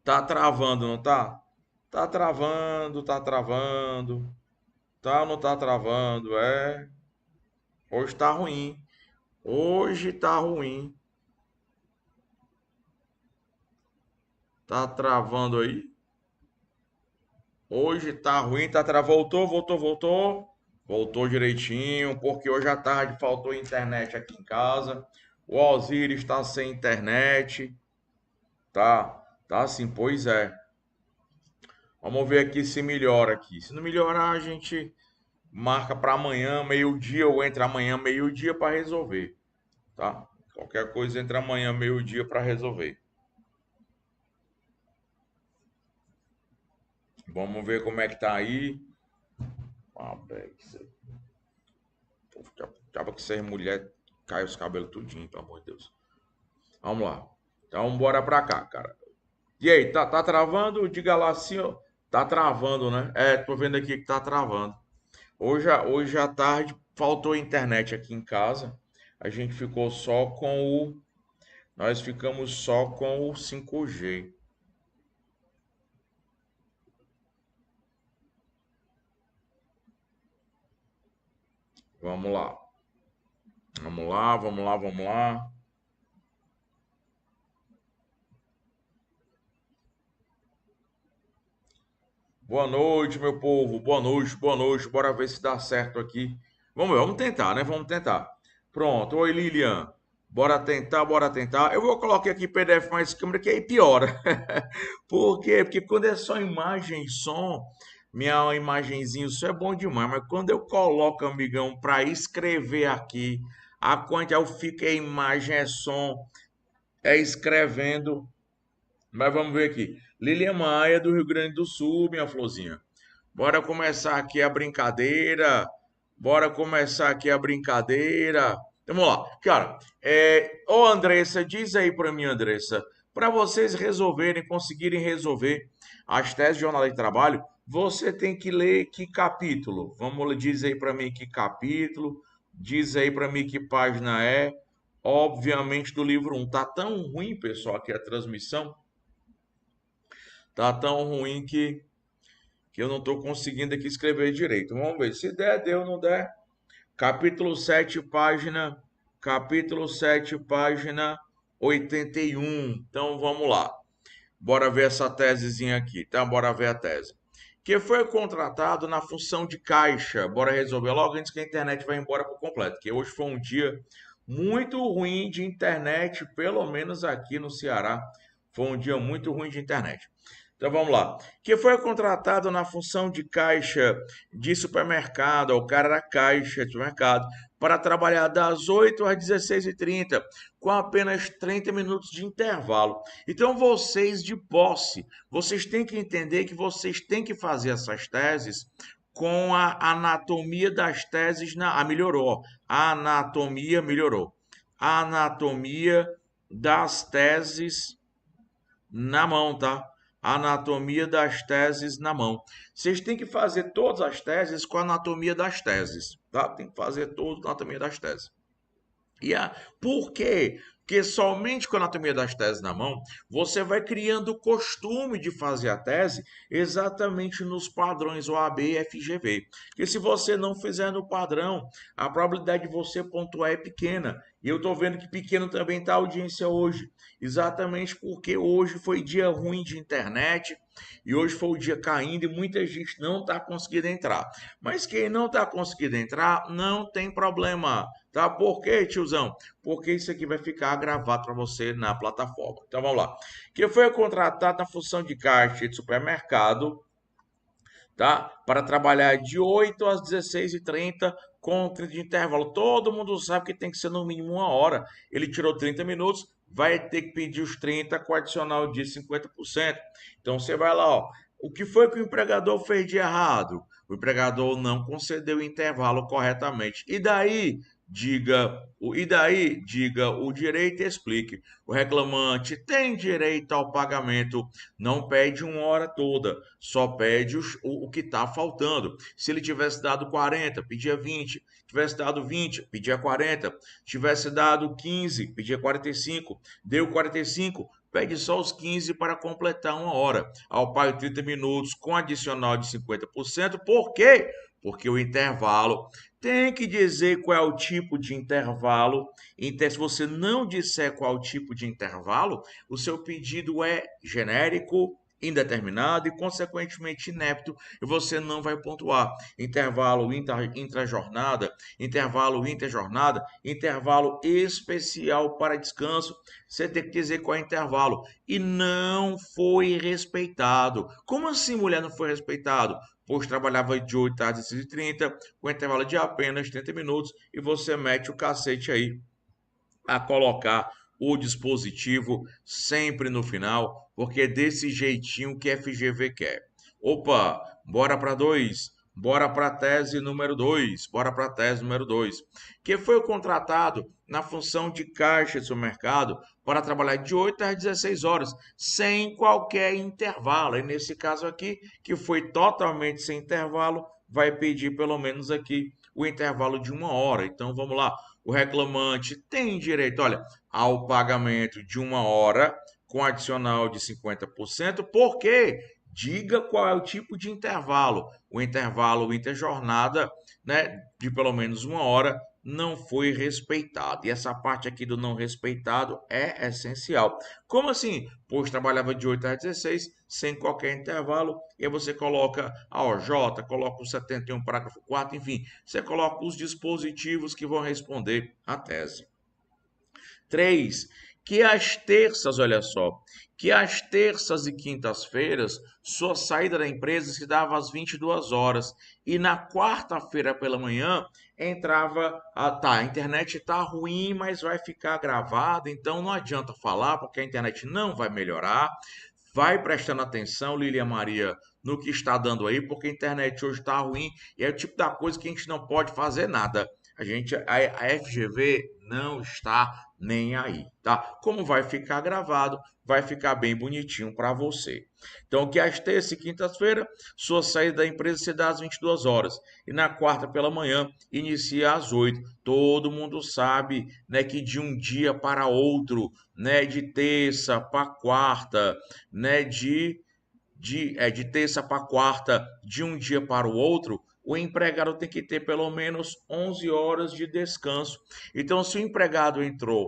Tá travando, não tá? Tá travando, tá travando. Tá ou não tá travando? É. Hoje tá ruim. Hoje tá ruim. Tá travando aí? Hoje tá ruim, tá travando. Voltou. Voltou direitinho, porque hoje à tarde faltou internet aqui em casa. O Osiris está sem internet. Tá, tá sim, pois é. Vamos ver aqui se melhora aqui. Se não melhorar, a gente marca para amanhã, meio-dia, ou entra amanhã, meio-dia para resolver, tá? Qualquer coisa entra amanhã, meio-dia para resolver. Vamos ver como é que tá aí. Ah, velho, tava que ser mulher, cai os cabelos tudinho, pelo amor de Deus. Vamos lá. Então, bora pra cá, cara. E aí, tá travando? Diga lá assim, ó. Tá travando, né? É, tô vendo aqui que tá travando. Hoje à tarde faltou internet aqui em casa. A gente ficou só com o. Nós ficamos só com o 5G. Vamos lá. Vamos lá. Boa noite, meu povo. Boa noite, boa noite. Bora ver se dá certo aqui. Vamos ver, vamos tentar, né? Vamos tentar. Pronto. Oi, Lilian. Bora tentar, bora tentar. Eu vou colocar aqui PDF mais câmera, que aí piora. Por quê? Porque quando é só imagem e som, minha imagenzinha, isso é bom demais. Mas quando eu coloco, amigão, para escrever aqui, a quanto eu fico é imagem, é som, é escrevendo. Mas vamos ver aqui. Lilian Maia, do Rio Grande do Sul, minha florzinha. Bora começar aqui a brincadeira. Bora começar aqui a brincadeira. Então, vamos lá. Cara, ô Andressa, diz aí pra mim, Andressa, para vocês resolverem, conseguirem resolver as teses de jornada de trabalho, você tem que ler que capítulo? Vamos, diz aí pra mim que capítulo, diz aí pra mim que página é. Obviamente do livro um. Tá tão ruim, pessoal, aqui a transmissão. Tá tão ruim que eu não estou conseguindo aqui escrever direito. Vamos ver. Se der, deu, não der. Capítulo 7, página 81. Então vamos lá. Bora ver essa tesezinha aqui, tá? Bora ver a tese. Que foi contratado na função de caixa. Bora resolver logo antes que a internet vá embora por completo. Que hoje foi um dia muito ruim de internet, pelo menos aqui no Ceará. Foi um dia muito ruim de internet. Então vamos lá. Que foi contratado na função de caixa de supermercado, o cara da caixa de supermercado, para trabalhar das 8 às 16h30, com apenas 30 minutos de intervalo. Então vocês de posse, vocês têm que entender que vocês têm que fazer essas teses com a anatomia das teses na. Ah, melhorou. A anatomia melhorou. A anatomia das teses na mão, tá? Anatomia das teses na mão. Vocês têm que fazer todas as teses com a anatomia das teses, tá? Tem que fazer toda a anatomia das teses. Por quê? Porque somente com a anatomia das teses na mão, você vai criando o costume de fazer a tese exatamente nos padrões OAB e FGV. Porque se você não fizer no padrão, a probabilidade de você pontuar é pequena. E eu estou vendo que pequeno também está a audiência hoje. Exatamente porque hoje foi dia ruim de internet e hoje foi o dia caindo e muita gente não está conseguindo entrar. Mas quem não está conseguindo entrar, não tem problema. Tá? Por quê, tiozão? Porque isso aqui vai ficar gravado para você na plataforma. Então vamos lá. Que foi contratado na função de caixa de supermercado, tá? Para trabalhar de 8 às 16h30 com 30 de intervalo. Todo mundo sabe que tem que ser no mínimo 1 hora. Ele tirou 30 minutos, vai ter que pedir os 30 com adicional de 50%. Então você vai lá, ó. O que foi que o empregador fez de errado? O empregador não concedeu o intervalo corretamente. Diga o direito e explique. O reclamante tem direito ao pagamento, não pede 1 hora toda, só pede o que está faltando. Se ele tivesse dado 40, pedia 20. Tivesse dado 20, pedia 40. Tivesse dado 15, pedia 45. Deu 45, pede só os 15 para completar uma hora. Ao pago 30 minutos com adicional de 50%. Por quê? Porque o intervalo tem que dizer qual é o tipo de intervalo. Então, se você não disser qual é o tipo de intervalo, o seu pedido é genérico, indeterminado e, consequentemente, inepto, e você não vai pontuar. Intervalo intrajornada, intervalo interjornada, intervalo especial para descanso. Você tem que dizer qual é o intervalo. E não foi respeitado. Como assim, mulher, não foi respeitado? Pois trabalhava de 8 às 16h30, com intervalo de apenas 30 minutos, e você mete o cacete aí a colocar o dispositivo sempre no final, porque é desse jeitinho que FGV quer. Opa, bora para 2. Bora para a tese número 2. Bora para a tese número 2. Que foi contratado na função de caixa de supermercado para trabalhar de 8 às 16 horas, sem qualquer intervalo. E nesse caso aqui, que foi totalmente sem intervalo, vai pedir pelo menos aqui o intervalo de uma hora. Então vamos lá. O reclamante tem direito, olha, ao pagamento de uma hora com adicional de 50%, porque diga qual é o tipo de intervalo. O intervalo interjornada, né, de pelo menos uma hora, não foi respeitado. E essa parte aqui do não respeitado é essencial. Como assim? Pois trabalhava de 8 às 16, sem qualquer intervalo, e aí você coloca a OJ, coloca o 71, parágrafo 4, enfim, você coloca os dispositivos que vão responder à tese. 3. Que às terças, olha só, que às terças e quintas-feiras, sua saída da empresa se dava às 22 horas e na quarta-feira pela manhã entrava, a internet está ruim, mas vai ficar gravada, então não adianta falar porque a internet não vai melhorar. Vai prestando atenção, Lília Maria, no que está dando aí, porque a internet hoje está ruim e é o tipo da coisa que a gente não pode fazer nada. A FGV não está nem aí, tá? Como vai ficar gravado, vai ficar bem bonitinho para você. Então, que às terça e quinta-feira, sua saída da empresa se dá às 22 horas e na quarta pela manhã inicia às 8. Todo mundo sabe, né, que de um dia para outro, né, de terça para quarta, né, de terça para quarta, de um dia para o outro, o empregado tem que ter pelo menos 11 horas de descanso. Então, se o empregado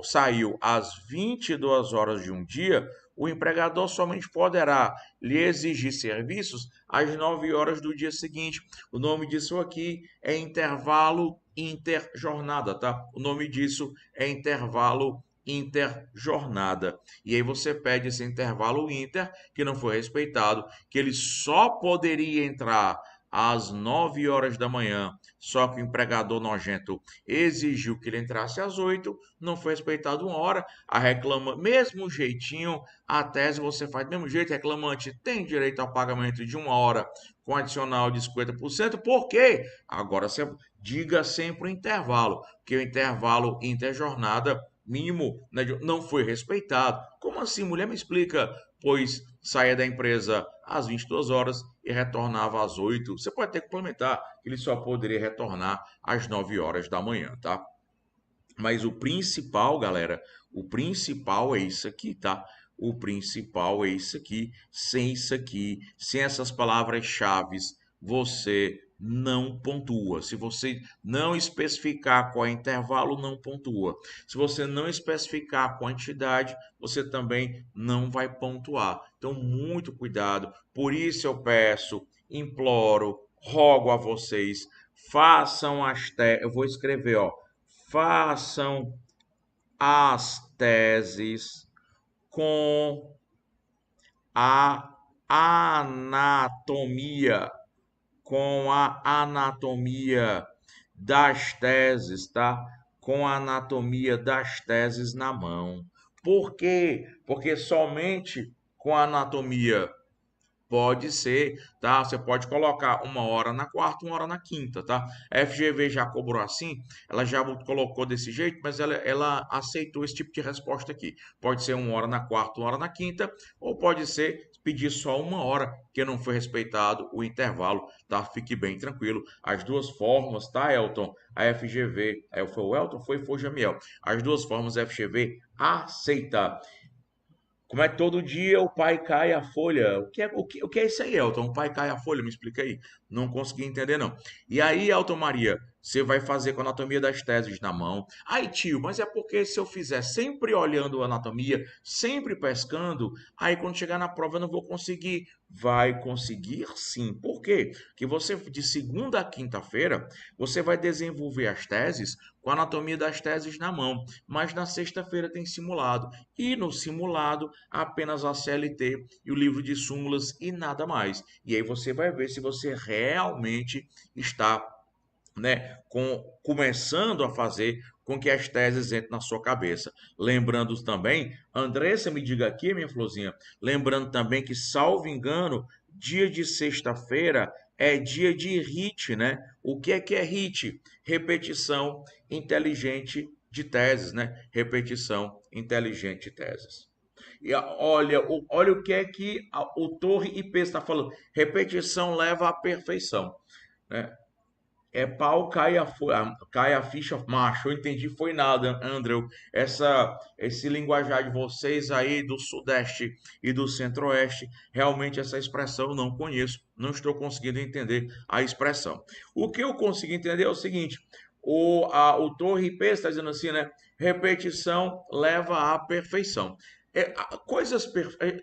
saiu às 22 horas de um dia, o empregador somente poderá lhe exigir serviços às 9 horas do dia seguinte. O nome disso aqui é intervalo interjornada, tá? O nome disso é intervalo interjornada. E aí você pede esse intervalo inter, que não foi respeitado, que ele só poderia entrar às 9 horas da manhã, só que o empregador nojento exigiu que ele entrasse às 8, não foi respeitado uma hora, a reclama, mesmo jeitinho, a tese você faz do mesmo jeito, reclamante tem direito ao pagamento de uma hora com adicional de 50%, por quê? Agora você diga sempre o intervalo, que o intervalo interjornada mínimo, né, não foi respeitado. Como assim, mulher? Me explica. Pois saía da empresa às 22 horas e retornava às 8. Você pode ter que complementar, ele só poderia retornar às 9 horas da manhã, tá? Mas o principal, galera, o principal é isso aqui, tá? O principal é isso aqui. Sem isso aqui, sem essas palavras-chave, você não pontua. Se você não especificar qual é o intervalo, não pontua. Se você não especificar a quantidade, você também não vai pontuar. Então, muito cuidado. Por isso eu peço, imploro, rogo a vocês, façam as testes. Eu vou escrever, ó. Façam as teses com a anatomia, com a anatomia das teses, tá? Com a anatomia das teses na mão. Por quê? Porque somente com a anatomia pode ser, tá? Você pode colocar uma hora na quarta, uma hora na quinta, tá? A FGV já cobrou assim, ela já colocou desse jeito, mas ela aceitou esse tipo de resposta aqui. Pode ser uma hora na quarta, uma hora na quinta, ou pode ser pedir só uma hora, que não foi respeitado o intervalo, tá? Fique bem tranquilo. As duas formas, tá, Elton? A FGV, foi o Elton? Foi o Jamiel. As duas formas a FGV aceita. Como é que todo dia o pai cai a folha? O que é isso aí, Elton? O pai cai a folha, me explica aí. Não consegui entender, não. E aí, Elton Maria, você vai fazer com a anatomia das teses na mão. Aí, tio, mas é porque se eu fizer sempre olhando a anatomia, sempre pescando, aí quando chegar na prova eu não vou conseguir. Vai conseguir sim. Por quê? Porque você, de segunda a quinta-feira, você vai desenvolver as teses com a anatomia das teses na mão. Mas na sexta-feira tem simulado. E no simulado, apenas a CLT e o livro de súmulas e nada mais. E aí você vai ver se você realmente está, né, começando a fazer com que as teses entrem na sua cabeça. Lembrando também, Andressa, me diga aqui, minha florzinha, lembrando também que, salvo engano, dia de sexta-feira é dia de HIT, né? O que é HIT? Repetição inteligente de teses, né? Repetição inteligente de teses. E olha o que é que o Torre IP está falando. Repetição leva à perfeição, né? É pau, cai a ficha, macho. Eu entendi, foi nada, Andrew. Esse linguajar de vocês aí do Sudeste e do Centro-Oeste, realmente essa expressão eu não conheço. Não estou conseguindo entender a expressão. O que eu consegui entender é o seguinte: o Torre IP está dizendo assim, né? Repetição leva à perfeição.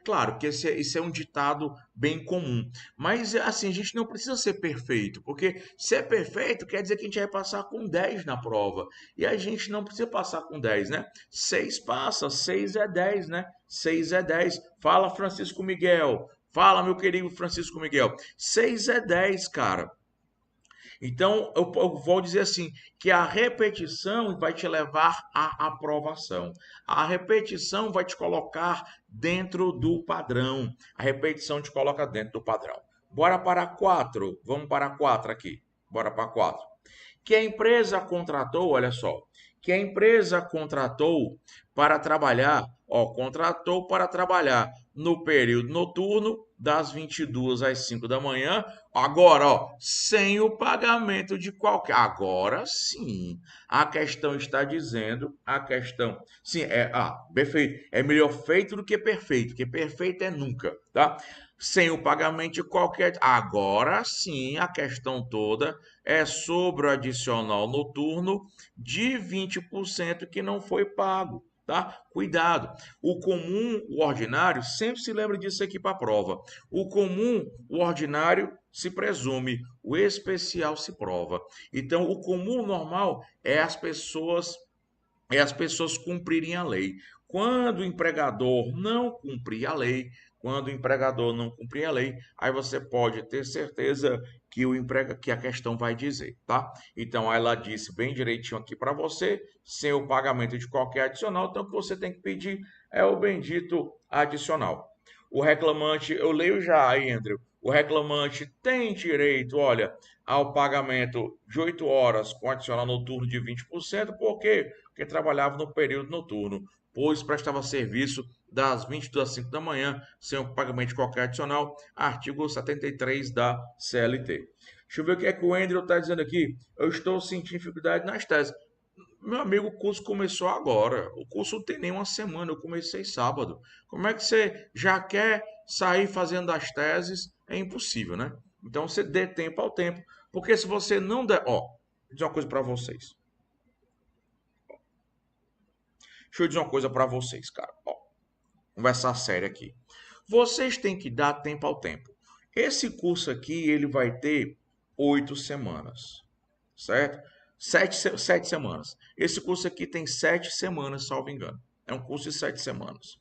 Claro que esse é um ditado bem comum, mas assim, a gente não precisa ser perfeito, porque ser perfeito quer dizer que a gente vai passar com 10 na prova, e a gente não precisa passar com 10, né? 6 passa, 6 é 10, né? 6 é 10. Fala, Francisco Miguel. Fala, meu querido Francisco Miguel. 6 é 10, cara. Então, eu vou dizer assim, que a repetição vai te levar à aprovação. A repetição vai te colocar dentro do padrão. A repetição te coloca dentro do padrão. Bora para 4. Vamos para 4 aqui. Bora para 4. Que a empresa contratou, olha só, que a empresa contratou para trabalhar no período noturno, das 22 às 5 da manhã, agora, ó, sem o pagamento de qualquer. Agora sim, a questão está dizendo, sim, perfeito, é melhor feito do que perfeito, porque perfeito é nunca, tá? Sem o pagamento de qualquer. Agora sim, a questão toda é sobre o adicional noturno de 20% que não foi pago, tá? Cuidado. O comum, o ordinário, sempre se lembra disso aqui para a prova. O comum, o ordinário se presume, o especial se prova. Então, o comum normal é as pessoas cumprirem a lei. Quando o empregador não cumprir a lei, aí você pode ter certeza que a questão vai dizer, tá? Então, ela disse bem direitinho aqui para você, sem o pagamento de qualquer adicional, então o que você tem que pedir é o bendito adicional. O reclamante, eu leio já aí, Andrew. O reclamante tem direito, olha, ao pagamento de 8 horas com adicional noturno de 20%, por quê? Porque trabalhava no período noturno, pois prestava serviço das 22 às 5 da manhã, sem o pagamento de qualquer adicional, artigo 73 da CLT. Deixa eu ver o que é que o Andrew está dizendo aqui. Eu estou sentindo dificuldade nas teses. Meu amigo, o curso começou agora. O curso não tem nem uma semana, eu comecei sábado. Como é que você já quer sair fazendo as teses? É impossível, né? Então você dê tempo ao tempo. Porque se você não der. Ó, vou dizer uma coisa para vocês. Deixa eu dizer uma coisa para vocês, cara. Ó, conversar sério aqui. Vocês têm que dar tempo ao tempo. Esse curso aqui, ele vai ter 8 semanas, certo? Sete semanas. Esse curso aqui tem 7 semanas, salvo engano. É um curso de 7 semanas.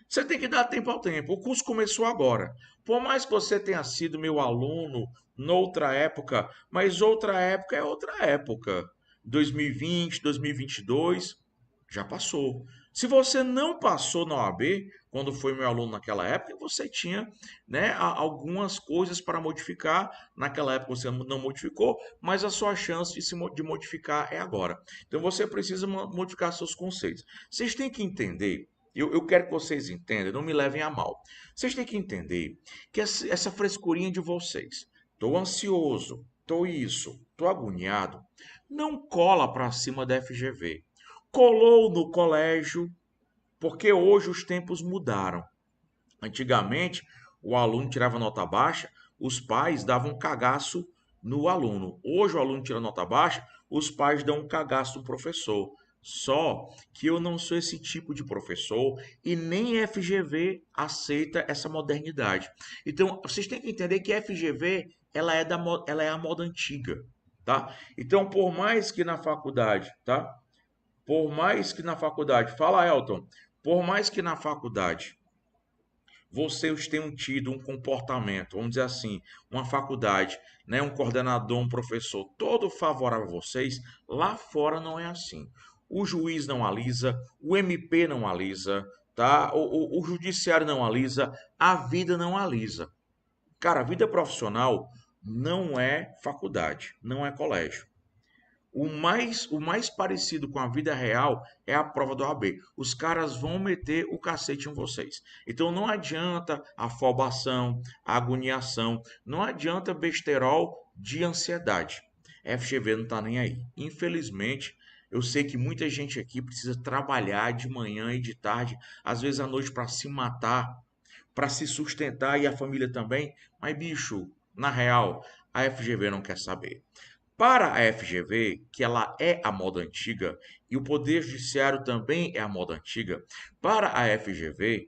Você tem que dar tempo ao tempo. O curso começou agora. Por mais que você tenha sido meu aluno noutra época, mas outra época é outra época. 2020, 2022, já passou. Se você não passou na OAB, quando foi meu aluno naquela época, você tinha, né, algumas coisas para modificar. Naquela época você não modificou, mas a sua chance de modificar é agora. Então você precisa modificar seus conceitos. Vocês têm que entender, eu quero que vocês entendam, não me levem a mal. Vocês têm que entender que essa frescurinha de vocês, estou ansioso, estou isso, estou agoniado, não cola para cima da FGV. Colou no colégio, Porque hoje os tempos mudaram. Antigamente, o aluno tirava nota baixa, os pais davam um cagaço no aluno. Hoje, o aluno tira nota baixa, os pais dão um cagaço no professor. Só que eu não sou esse tipo de professor e nem FGV aceita essa modernidade. Então, vocês têm que entender que FGV ela é a moda antiga, tá? Então, por mais que na faculdade, tá? Por mais que na faculdade, fala Elton, por mais que na faculdade vocês tenham tido um comportamento, vamos dizer assim, uma faculdade, né, um coordenador, um professor, todo favorável a vocês, lá fora não é assim. O juiz não alisa, o MP não alisa, tá? O judiciário não alisa, a vida não alisa. Cara, a vida profissional não é faculdade, não é colégio. O mais parecido com a vida real é a prova do OAB. Os caras vão meter o cacete em vocês. Então não adianta afobação, agoniação, não adianta besterol de ansiedade. FGV não tá nem aí. Infelizmente, eu sei que muita gente aqui precisa trabalhar de manhã e de tarde, às vezes à noite para se matar, para se sustentar e a família também. Mas bicho, na real, a FGV não quer saber. Para a FGV, que ela é a moda antiga, e o Poder Judiciário também é a moda antiga, para a FGV,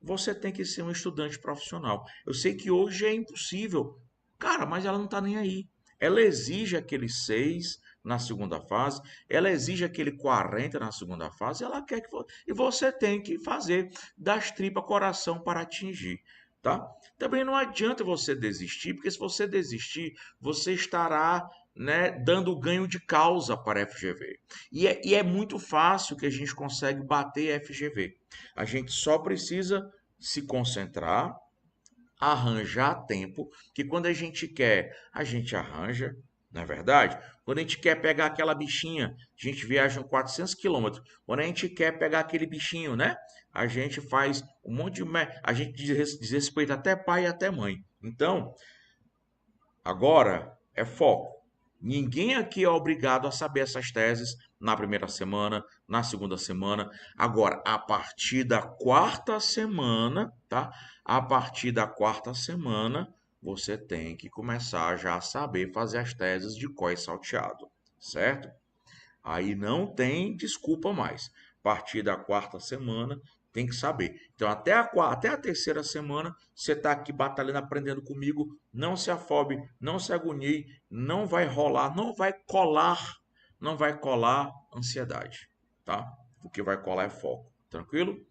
você tem que ser um estudante profissional. Eu sei que hoje é impossível, cara, mas ela não está nem aí. Ela exige aquele 6 na segunda fase, ela exige aquele 40 na segunda fase, ela quer que e você tem que fazer das tripas coração para atingir, tá? Também não adianta você desistir, porque se você desistir, você estará, né, dando ganho de causa para a FGV. E é muito fácil que a gente consegue bater a FGV. A gente só precisa se concentrar, arranjar tempo, que quando a gente quer, a gente arranja, não é verdade? Quando a gente quer pegar aquela bichinha, a gente viaja 400 quilômetros. Quando a gente quer pegar aquele bichinho, né? A gente faz um monte de... A gente desrespeita até pai e até mãe. Então, agora é foco. Ninguém aqui é obrigado a saber essas teses na primeira semana, na segunda semana. Agora, a partir da quarta semana, tá? A partir da quarta semana, você tem que começar já a saber fazer as teses de có e salteado, certo? Aí não tem desculpa mais. A partir da quarta semana, tem que saber. Então, até a terceira semana, você está aqui batalhando, aprendendo comigo. Não se afobe, não se agonie, não vai rolar, não vai colar ansiedade, tá? O que vai colar é foco, tranquilo?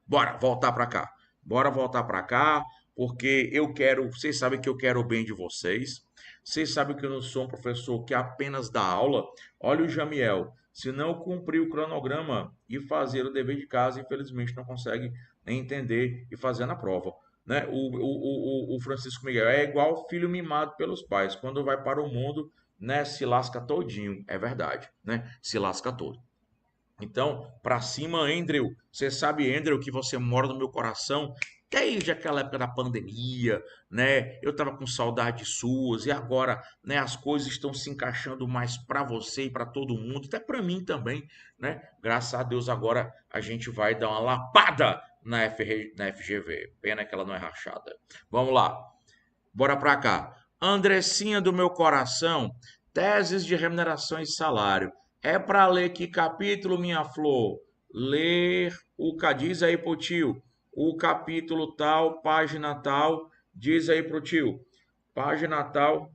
Bora voltar para cá. Bora voltar para cá, porque eu quero, vocês sabem que eu quero o bem de vocês. Vocês sabem que eu não sou um professor que apenas dá aula. Olha o Jamiel, se não cumprir o cronograma e fazer o dever de casa, infelizmente não consegue nem entender e fazer na prova. Né? O Francisco Miguel é igual filho mimado pelos pais. Quando vai para o mundo, né, se lasca todinho. É verdade, né? Se lasca todo. Então, pra cima, Andrew. Você sabe, Andrew, que você mora no meu coração desde aquela época da pandemia, né? Eu tava com saudade suas e agora, né, as coisas estão se encaixando mais pra você e pra todo mundo, até pra mim também, né? Graças a Deus agora a gente vai dar uma lapada na FGV. Pena que ela não é rachada. Vamos lá. Bora pra cá. Andressinha do meu coração, teses de remuneração e salário. É para ler que capítulo, minha flor? Ler diz aí pro tio. O capítulo tal, página tal, diz aí pro tio. Página tal,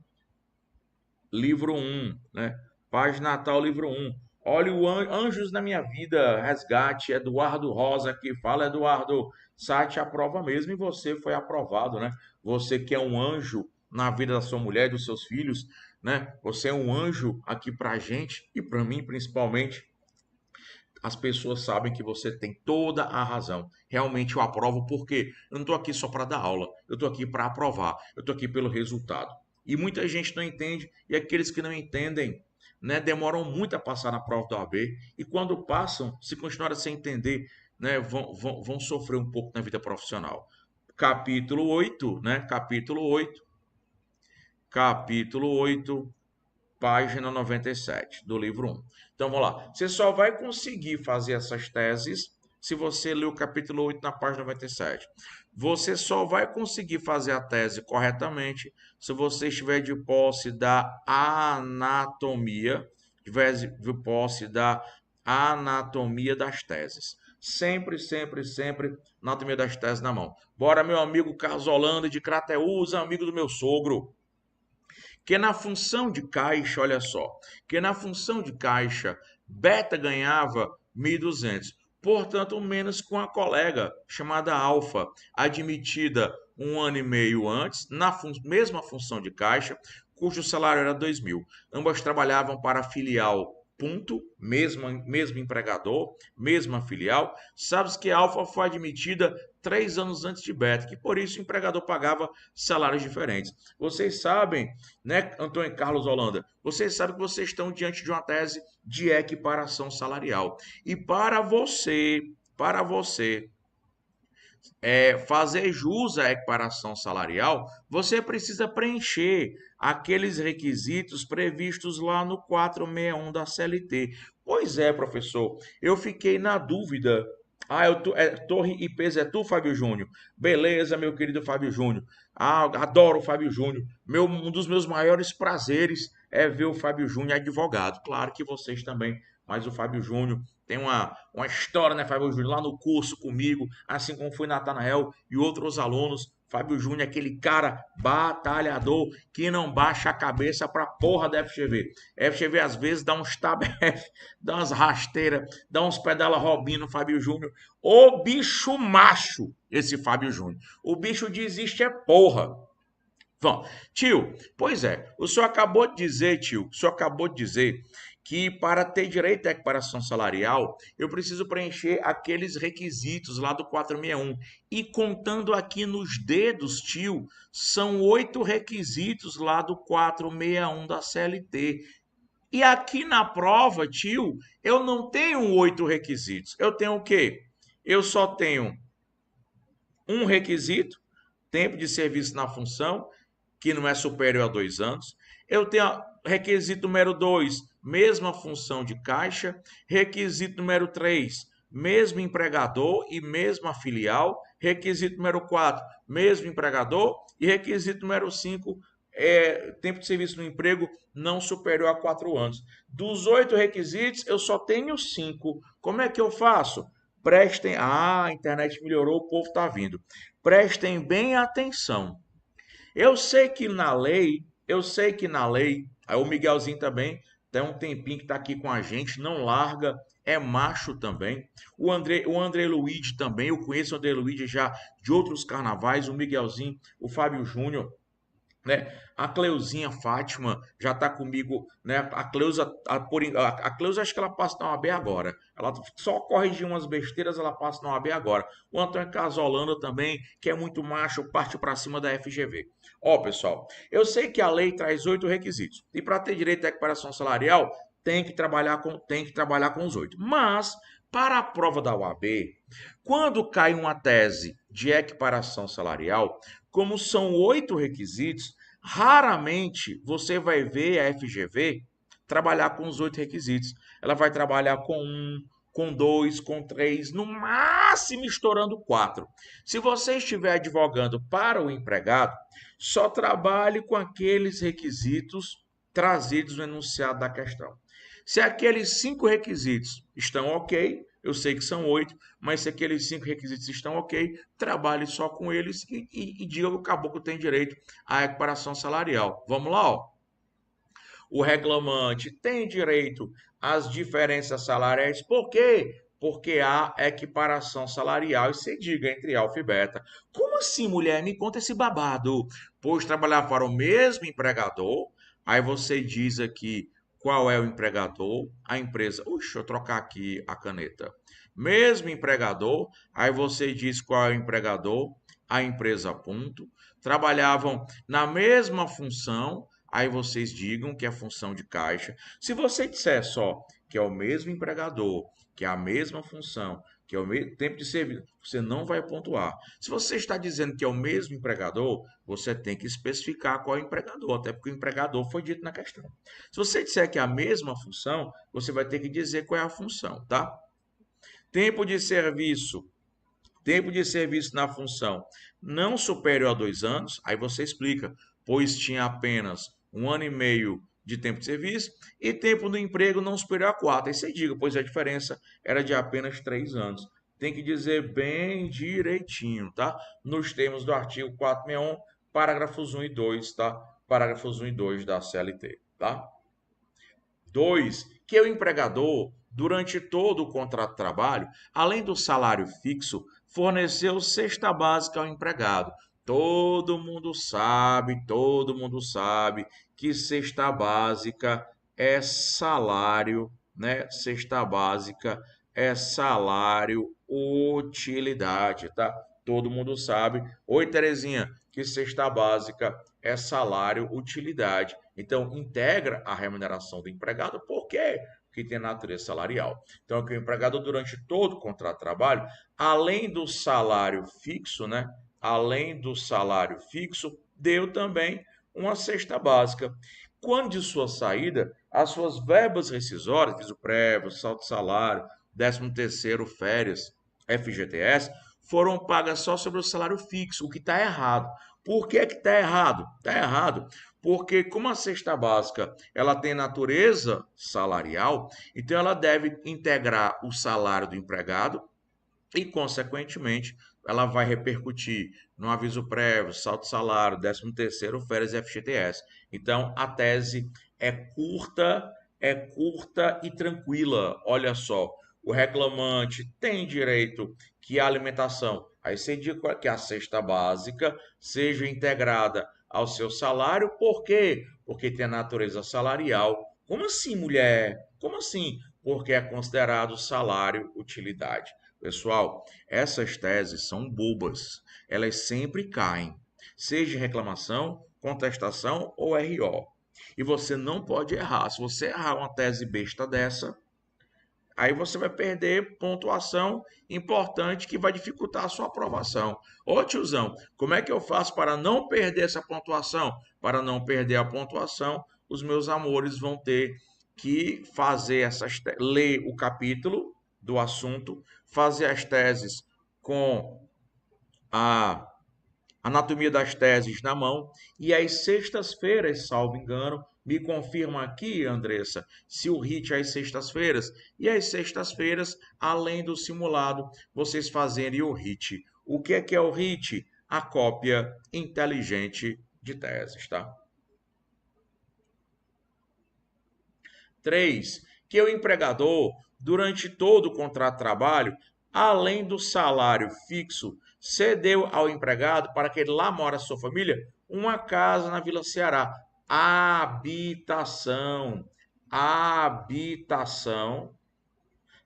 livro um, né? Página tal, livro um. Olha o Anjos na Minha Vida, Resgate, Eduardo Rosa que fala, Eduardo, Sate aprova mesmo e você foi aprovado, né? Você que é um anjo na vida da sua mulher e dos seus filhos, né? Você é um anjo aqui pra gente e pra mim principalmente. As pessoas sabem que você tem toda a razão. Realmente eu aprovo porque eu não estou aqui só para dar aula, eu estou aqui para aprovar, eu estou aqui pelo resultado. E muita gente não entende, e aqueles que não entendem, né, demoram muito a passar na prova da OAB, e quando passam, se continuarem sem entender, né, vão sofrer um pouco na vida profissional. Capítulo 8, né? Capítulo 8, página 97 do livro um. Então vamos lá. Você só vai conseguir fazer essas teses se você ler o capítulo 8 na página 97. Você só vai conseguir fazer a tese corretamente se você estiver de posse da anatomia, tiver de posse da anatomia das teses. Sempre, sempre, sempre anatomia das teses na mão. Bora, meu amigo Carlos Holanda de Crateús, amigo do meu sogro. Que na função de caixa, olha só, que na função de caixa, beta ganhava 1.200. Portanto, menos com a colega chamada alfa, admitida 1 ano e meio antes, na mesma função de caixa, cujo salário era 2.000. Ambas trabalhavam para a filial ponto, mesmo empregador, mesma filial. Sabes que a alfa foi admitida 3 anos antes de beta, que por isso o empregador pagava salários diferentes. Vocês sabem, né, Antônio Carlos Holanda? Vocês sabem que vocês estão diante de uma tese de equiparação salarial. E para você fazer jus à equiparação salarial, você precisa preencher aqueles requisitos previstos lá no 461 da CLT. Pois é, professor, eu fiquei na dúvida. Ah, Torre e Peso é tu, Fábio Júnior? Beleza, meu querido Fábio Júnior. Ah, adoro o Fábio Júnior. Um dos meus maiores prazeres é ver o Fábio Júnior advogado. Claro que vocês também, mas o Fábio Júnior tem uma história, né, Fábio Júnior, lá no curso comigo, assim como foi Natanael e outros alunos. Fábio Júnior é aquele cara batalhador que não baixa a cabeça pra porra da FGV. FGV às vezes dá uns tabef, dá umas rasteiras, dá uns pedala robinho no Fábio Júnior. O bicho macho, esse Fábio Júnior. O bicho desiste é porra. Bom, tio, pois é, o senhor acabou de dizer, tio, o senhor acabou de dizer que para ter direito à equiparação salarial, eu preciso preencher aqueles requisitos lá do 461. E contando aqui nos dedos, tio, são 8 requisitos lá do 461 da CLT. E aqui na prova, tio, eu não tenho 8 requisitos. Eu tenho o quê? Eu só tenho um requisito, tempo de serviço na função, que não é superior a 2 anos. Eu tenho requisito número 2, mesma função de caixa. Requisito número 3, mesmo empregador e mesma filial. Requisito número 4, mesmo empregador. E requisito número 5, tempo de serviço no emprego não superior a 4 anos. Dos 8 requisitos, eu só tenho 5. Como é que eu faço? Prestem. Ah, a internet melhorou, o povo está vindo. Prestem bem atenção. Eu sei que na lei, aí o Miguelzinho também tem um tempinho que está aqui com a gente, não larga, é macho também. O André Luiz também, eu conheço o André Luiz já de outros carnavais, o Miguelzinho, o Fábio Júnior, né? A Cleuzinha Fátima já está comigo, né? A Cleusa acho que ela passa na OAB agora. Ela só corrige umas besteiras, ela passa na OAB agora. O Antônio Casolano também, que é muito macho, parte para cima da FGV. Ó, pessoal, eu sei que a lei traz 8 requisitos. E para ter direito à equiparação salarial, tem que trabalhar com os 8. Mas para a prova da OAB, quando cai uma tese de equiparação salarial, como são 8 requisitos, raramente você vai ver a FGV trabalhar com os 8 requisitos. Ela vai trabalhar com 1, com 2, com 3, no máximo estourando 4. Se você estiver advogando para o empregado, só trabalhe com aqueles requisitos trazidos no enunciado da questão. Se aqueles 5 requisitos estão ok, eu sei que são 8, mas se aqueles 5 requisitos estão ok, trabalhe só com eles e diga que o caboclo tem direito à equiparação salarial. Vamos lá, ó. O reclamante tem direito às diferenças salariais, por quê? Porque há equiparação salarial, e se diga entre alfa e beta. Como assim, mulher? Me conta esse babado. Pois trabalhar para o mesmo empregador, aí você diz aqui qual é o empregador, a empresa. Deixa eu trocar aqui a caneta. Mesmo empregador, aí você diz qual é o empregador, a empresa, ponto. Trabalhavam na mesma função, aí vocês digam que é função de caixa. Se você disser só que é o mesmo empregador, que é a mesma função, que é o mesmo tempo de serviço, você não vai pontuar. Se você está dizendo que é o mesmo empregador, você tem que especificar qual é o empregador, até porque o empregador foi dito na questão. Se você disser que é a mesma função, você vai ter que dizer qual é a função, tá? Tempo de serviço. Tempo de serviço na função não superior a 2 anos, aí você explica, pois tinha apenas 1 ano e meio de tempo de serviço e tempo do emprego não superior a 4. Aí você diga, pois a diferença era de apenas 3 anos. Tem que dizer bem direitinho, tá? Nos termos do artigo 461, parágrafos 1 e 2, tá? Parágrafos 1 e 2 da CLT, tá? 2, que o empregador, durante todo o contrato de trabalho, além do salário fixo, forneceu cesta básica ao empregado. Todo mundo sabe que cesta básica é salário, né? Cesta básica é salário utilidade, tá? Todo mundo sabe. Oi, Terezinha, que cesta básica é salário utilidade. Então, integra a remuneração do empregado, por quê? Porque tem natureza salarial. Então, que o empregador, durante todo o contrato de trabalho, além do salário fixo, né? Além do salário fixo, deu também uma cesta básica. Quando de sua saída, as suas verbas rescisórias, piso prévio, saldo de salário, 13º, férias, FGTS, foram pagas só sobre o salário fixo, o que está errado. Por que que está errado? Está errado porque como a cesta básica ela tem natureza salarial, então ela deve integrar o salário do empregado e, consequentemente, ela vai repercutir no aviso prévio, saldo de salário, 13º, férias e FGTS. Então, a tese é curta e tranquila. Olha só, o reclamante tem direito que a alimentação, aí você diz que a cesta básica seja integrada ao seu salário, por quê? Porque tem a natureza salarial. Como assim, mulher? Como assim? Porque é considerado salário utilidade. Pessoal, essas teses são bobas. Elas sempre caem, seja reclamação, contestação ou RO. E você não pode errar. Se você errar uma tese besta dessa, aí você vai perder pontuação importante que vai dificultar a sua aprovação. Ô tiozão, como é que eu faço para não perder essa pontuação? Para não perder a pontuação, os meus amores vão ter que fazer ler o capítulo do assunto, fazer as teses com a anatomia das teses na mão, e às sextas-feiras, salvo engano, me confirma aqui, Andressa, se o HIT é às sextas-feiras, e às sextas-feiras, além do simulado, vocês fazerem o HIT. O que é o HIT? A cópia inteligente de teses, tá? 3, que o empregador, durante todo o contrato de trabalho, além do salário fixo, cedeu ao empregado para que ele lá mora a sua família uma casa na Vila Ceará. Habitação. Habitação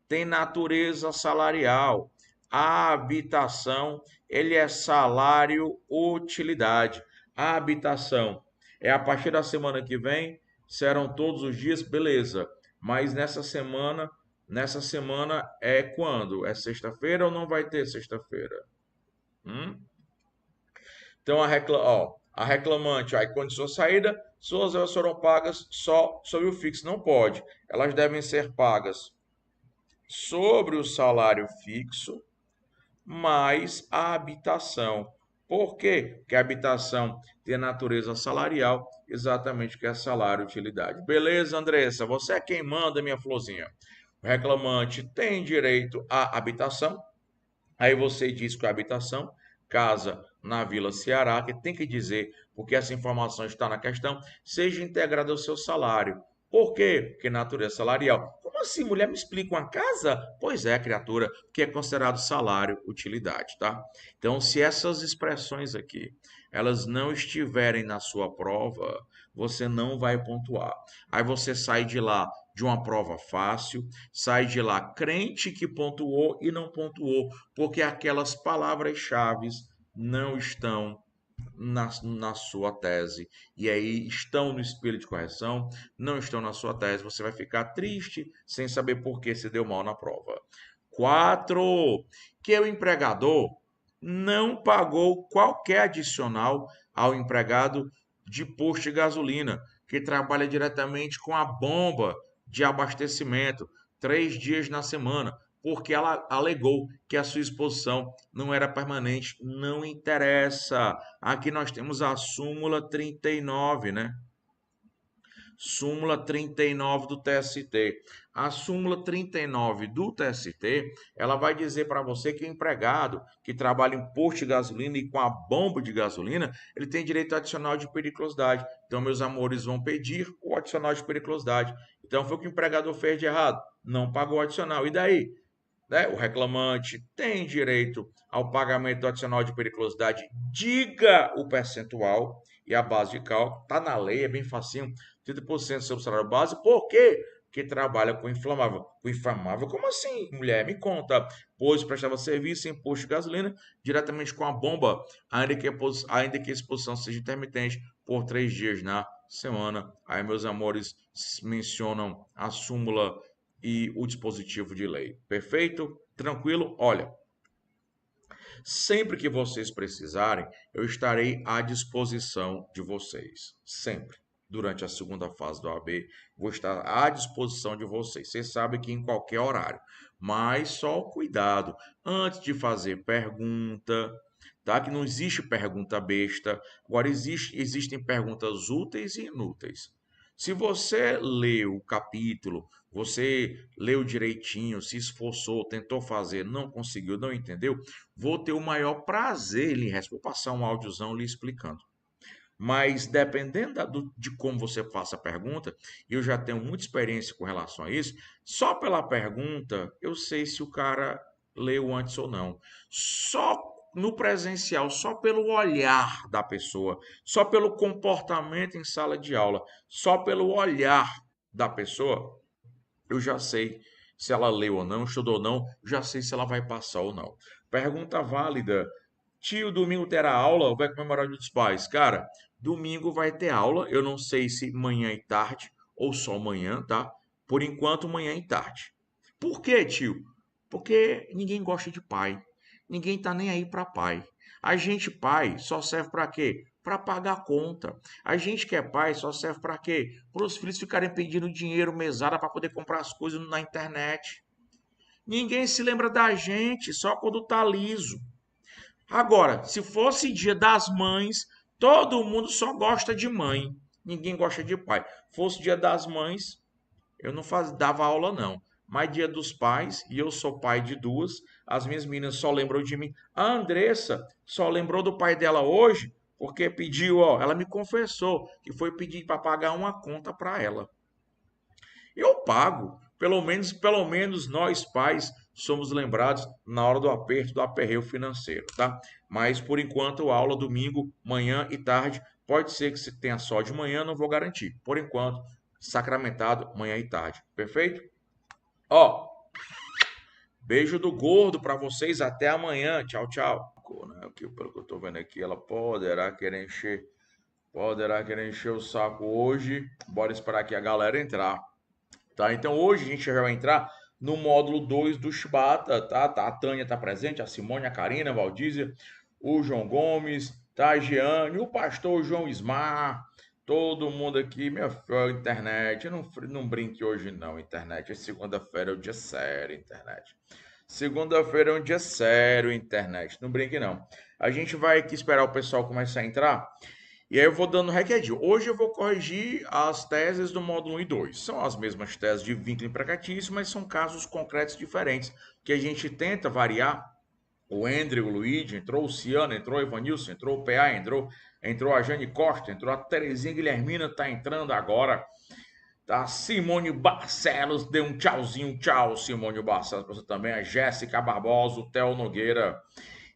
tem natureza salarial. A habitação, ele é salário utilidade. A habitação é a partir da semana que vem, serão todos os dias, beleza. Mas nessa semana é quando? É sexta-feira ou não vai ter sexta-feira? Hum? Então a reclamante, aí quando sua saída, suas horas foram pagas só sobre o fixo, não pode. Elas devem ser pagas sobre o salário fixo mais a habitação. Por quê? Porque a habitação tem natureza salarial, exatamente que é salário utilidade. Beleza, Andressa? Você é quem manda, minha florzinha. O reclamante tem direito à habitação. Aí você diz que a habitação, casa na Vila Ceará, que tem que dizer, porque essa informação está na questão, seja integrada ao seu salário. Por quê? Porque natureza salarial. Como assim, mulher? Me explica uma casa? Pois é, criatura, que é considerado salário utilidade, tá? Então, se essas expressões aqui, elas não estiverem na sua prova, você não vai pontuar. Aí você sai de lá de uma prova fácil, sai de lá crente que pontuou e não pontuou, porque aquelas palavras-chave não estão na sua tese. E aí estão no espelho de correção, não estão na sua tese. Você vai ficar triste sem saber por que se deu mal na prova. 4. Que o empregador não pagou qualquer adicional ao empregado de posto de gasolina, que trabalha diretamente com a bomba de abastecimento, 3 dias na semana. porque ela alegou que a sua exposição não era permanente. Não interessa. Aqui nós temos a súmula 39, né? Súmula 39 do TST. A súmula 39 do TST, ela vai dizer para você que o empregado que trabalha em posto de gasolina e com a bomba de gasolina, ele tem direito adicional de periculosidade. Então, meus amores vão pedir o adicional de periculosidade. Então, foi o que o empregador fez de errado. Não pagou o adicional. E daí? Né? O reclamante tem direito ao pagamento do adicional de periculosidade, diga o percentual e a base de cálculo, está na lei, é bem facinho, 30% sobre o salário base, por quê? Porque trabalha com inflamável. Com inflamável, como assim, mulher? Me conta. Pois prestava serviço em posto de gasolina diretamente com a bomba, ainda que a exposição seja intermitente por 3 dias na semana. Aí, meus amores, mencionam a súmula e o dispositivo de lei. Perfeito? Tranquilo? Olha, sempre que vocês precisarem, eu estarei à disposição de vocês. Sempre. Durante a segunda fase do AB, vou estar à disposição de vocês. Vocês sabem que em qualquer horário. Mas só cuidado. Antes de fazer pergunta, tá? Que não existe pergunta besta. Agora, existem perguntas úteis e inúteis. Se você leu o capítulo, você leu direitinho, se esforçou, tentou fazer, não conseguiu, não entendeu, vou ter o maior prazer em lhe responder. Vou passar um áudiozão lhe explicando. Mas dependendo de como você faça a pergunta, eu já tenho muita experiência com relação a isso. Só pela pergunta, eu sei se o cara leu antes ou não. Só no presencial, só pelo olhar da pessoa, só pelo comportamento em sala de aula, só pelo olhar da pessoa, eu já sei se ela leu ou não, estudou ou não, já sei se ela vai passar ou não. Pergunta válida. Tio, domingo terá aula ou vai comemorar o Dia dos Pais? Cara, domingo vai ter aula. Eu não sei se manhã e tarde ou só manhã, tá? Por enquanto, manhã e tarde. Por quê, tio? Porque ninguém gosta de pai. Ninguém tá nem aí para pai. A gente, pai, só serve para quê? Para pagar a conta. A gente que é pai só serve para quê? Para os filhos ficarem pedindo dinheiro, mesada para poder comprar as coisas na internet. Ninguém se lembra da gente só quando tá liso. Agora, se fosse dia das mães, todo mundo só gosta de mãe. Ninguém gosta de pai. Fosse dia das mães, eu não dava aula não. Mas dia dos pais, e eu sou pai de duas, as minhas meninas só lembram de mim. A Andressa só lembrou do pai dela hoje, porque pediu, ó, ela me confessou que foi pedir para pagar uma conta para ela. Eu pago. Pelo menos nós pais somos lembrados na hora do aperto, do aperreio financeiro, tá? Mas por enquanto, aula domingo, manhã e tarde. Pode ser que se tenha só de manhã, não vou garantir. Por enquanto, sacramentado manhã e tarde. Perfeito? Ó, beijo do gordo para vocês. Até amanhã. Tchau, tchau. Pelo que eu tô vendo aqui, ela poderá querer encher o saco hoje. Bora esperar aqui a galera entrar. Tá? Então hoje a gente já vai entrar no módulo 2 do Shibata, tá? A Tânia tá presente, a Simone, a Karina, a Valdízia, o João Gomes, tá? A Giane, o pastor João Ismar, todo mundo aqui, minha filha, internet, não brinque hoje não, internet, segunda-feira é o dia sério, internet. Segunda-feira é um dia sério, internet, não brinque não. A gente vai aqui esperar o pessoal começar a entrar e aí eu vou dando recadinho. Hoje eu vou corrigir as teses do módulo 1 e 2. São as mesmas teses de vínculo empregatício, mas são casos concretos diferentes, que a gente tenta variar. O Andrew, o Luigi, entrou o Ciano, entrou o Evanilson, entrou o PA, entrou a Jane Costa, entrou a Terezinha Guilhermina, tá entrando agora. Tá? Simone Barcelos, deu um tchauzinho, tchau, Simone Barcelos, para você também. A Jéssica Barbosa, o Theo Nogueira.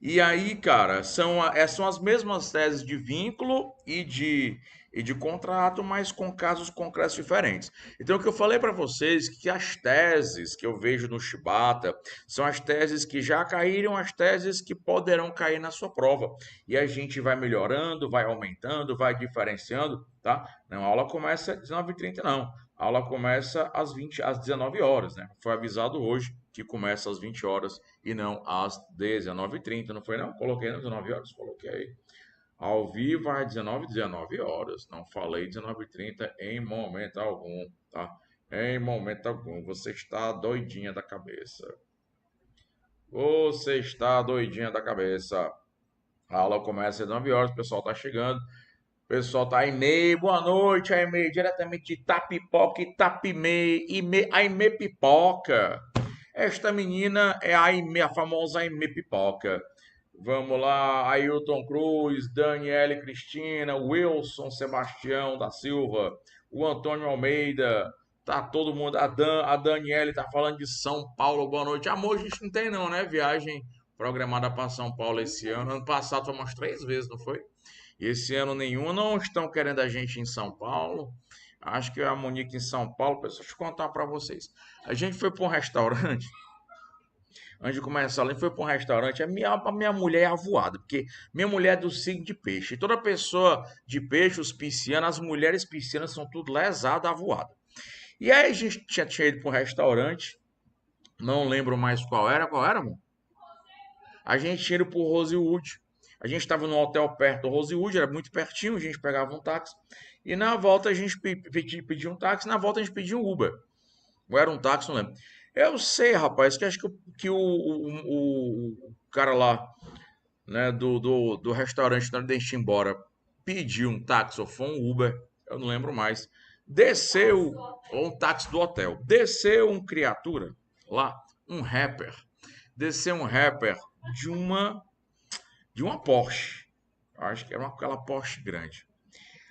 E aí, cara, são as mesmas teses de vínculo e de contrato, mas com casos concretos diferentes. Então, o que eu falei para vocês que as teses que eu vejo no Shibata são as teses que já caíram, as teses que poderão cair na sua prova. E a gente vai melhorando, vai aumentando, vai diferenciando, tá? Não, a aula começa às 19h30, não. A aula começa às 19 horas, né? Foi avisado hoje que começa às 20 horas e não às 19h30, não foi não? Coloquei às 19 horas, coloquei. Ao vivo às 19 horas. Não falei 19h30 em momento algum, tá? Em momento algum. Você está doidinha da cabeça. Você está doidinha da cabeça. A aula começa às 9 horas, o pessoal tá chegando. O pessoal tá Aimee, boa noite, Aimee, diretamente de Tapipoca, Itapimei, Aimee Pipoca. Esta menina é a Aimee, a famosa Aimee Pipoca. Vamos lá, Ailton Cruz, Daniele Cristina, Wilson Sebastião da Silva, o Antônio Almeida, tá todo mundo, a Daniele tá falando de São Paulo, boa noite. Amor, a gente não tem não, né? Viagem programada para São Paulo esse ano. Ano passado foi umas 3 vezes, não foi? Esse ano nenhum, não estão querendo a gente em São Paulo. Acho que a Monique em São Paulo, deixa eu contar para vocês. A gente foi para um restaurante antes de começar, a gente foi para um restaurante, a minha mulher é avoada, porque minha mulher é do signo de peixe. E toda pessoa de peixe, os piscianos, as mulheres piscianas são tudo lesadas, avoadas. E aí a gente tinha ido para um restaurante, não lembro mais qual era, amor? A gente tinha ido para o Rosewood. A gente estava num hotel perto do Rosewood, era muito pertinho, a gente pegava um táxi. E na volta a gente pediu um táxi, na volta a gente pediu um Uber. Ou era um táxi, não lembro. Eu sei, rapaz, que acho que o cara lá, né, do restaurante na hora de ir embora, pediu um táxi ou foi um Uber, eu não lembro mais. Desceu, ou um táxi do hotel, desceu um criatura lá, um rapper, desceu um rapper de uma, de uma Porsche. Eu acho que era aquela Porsche grande.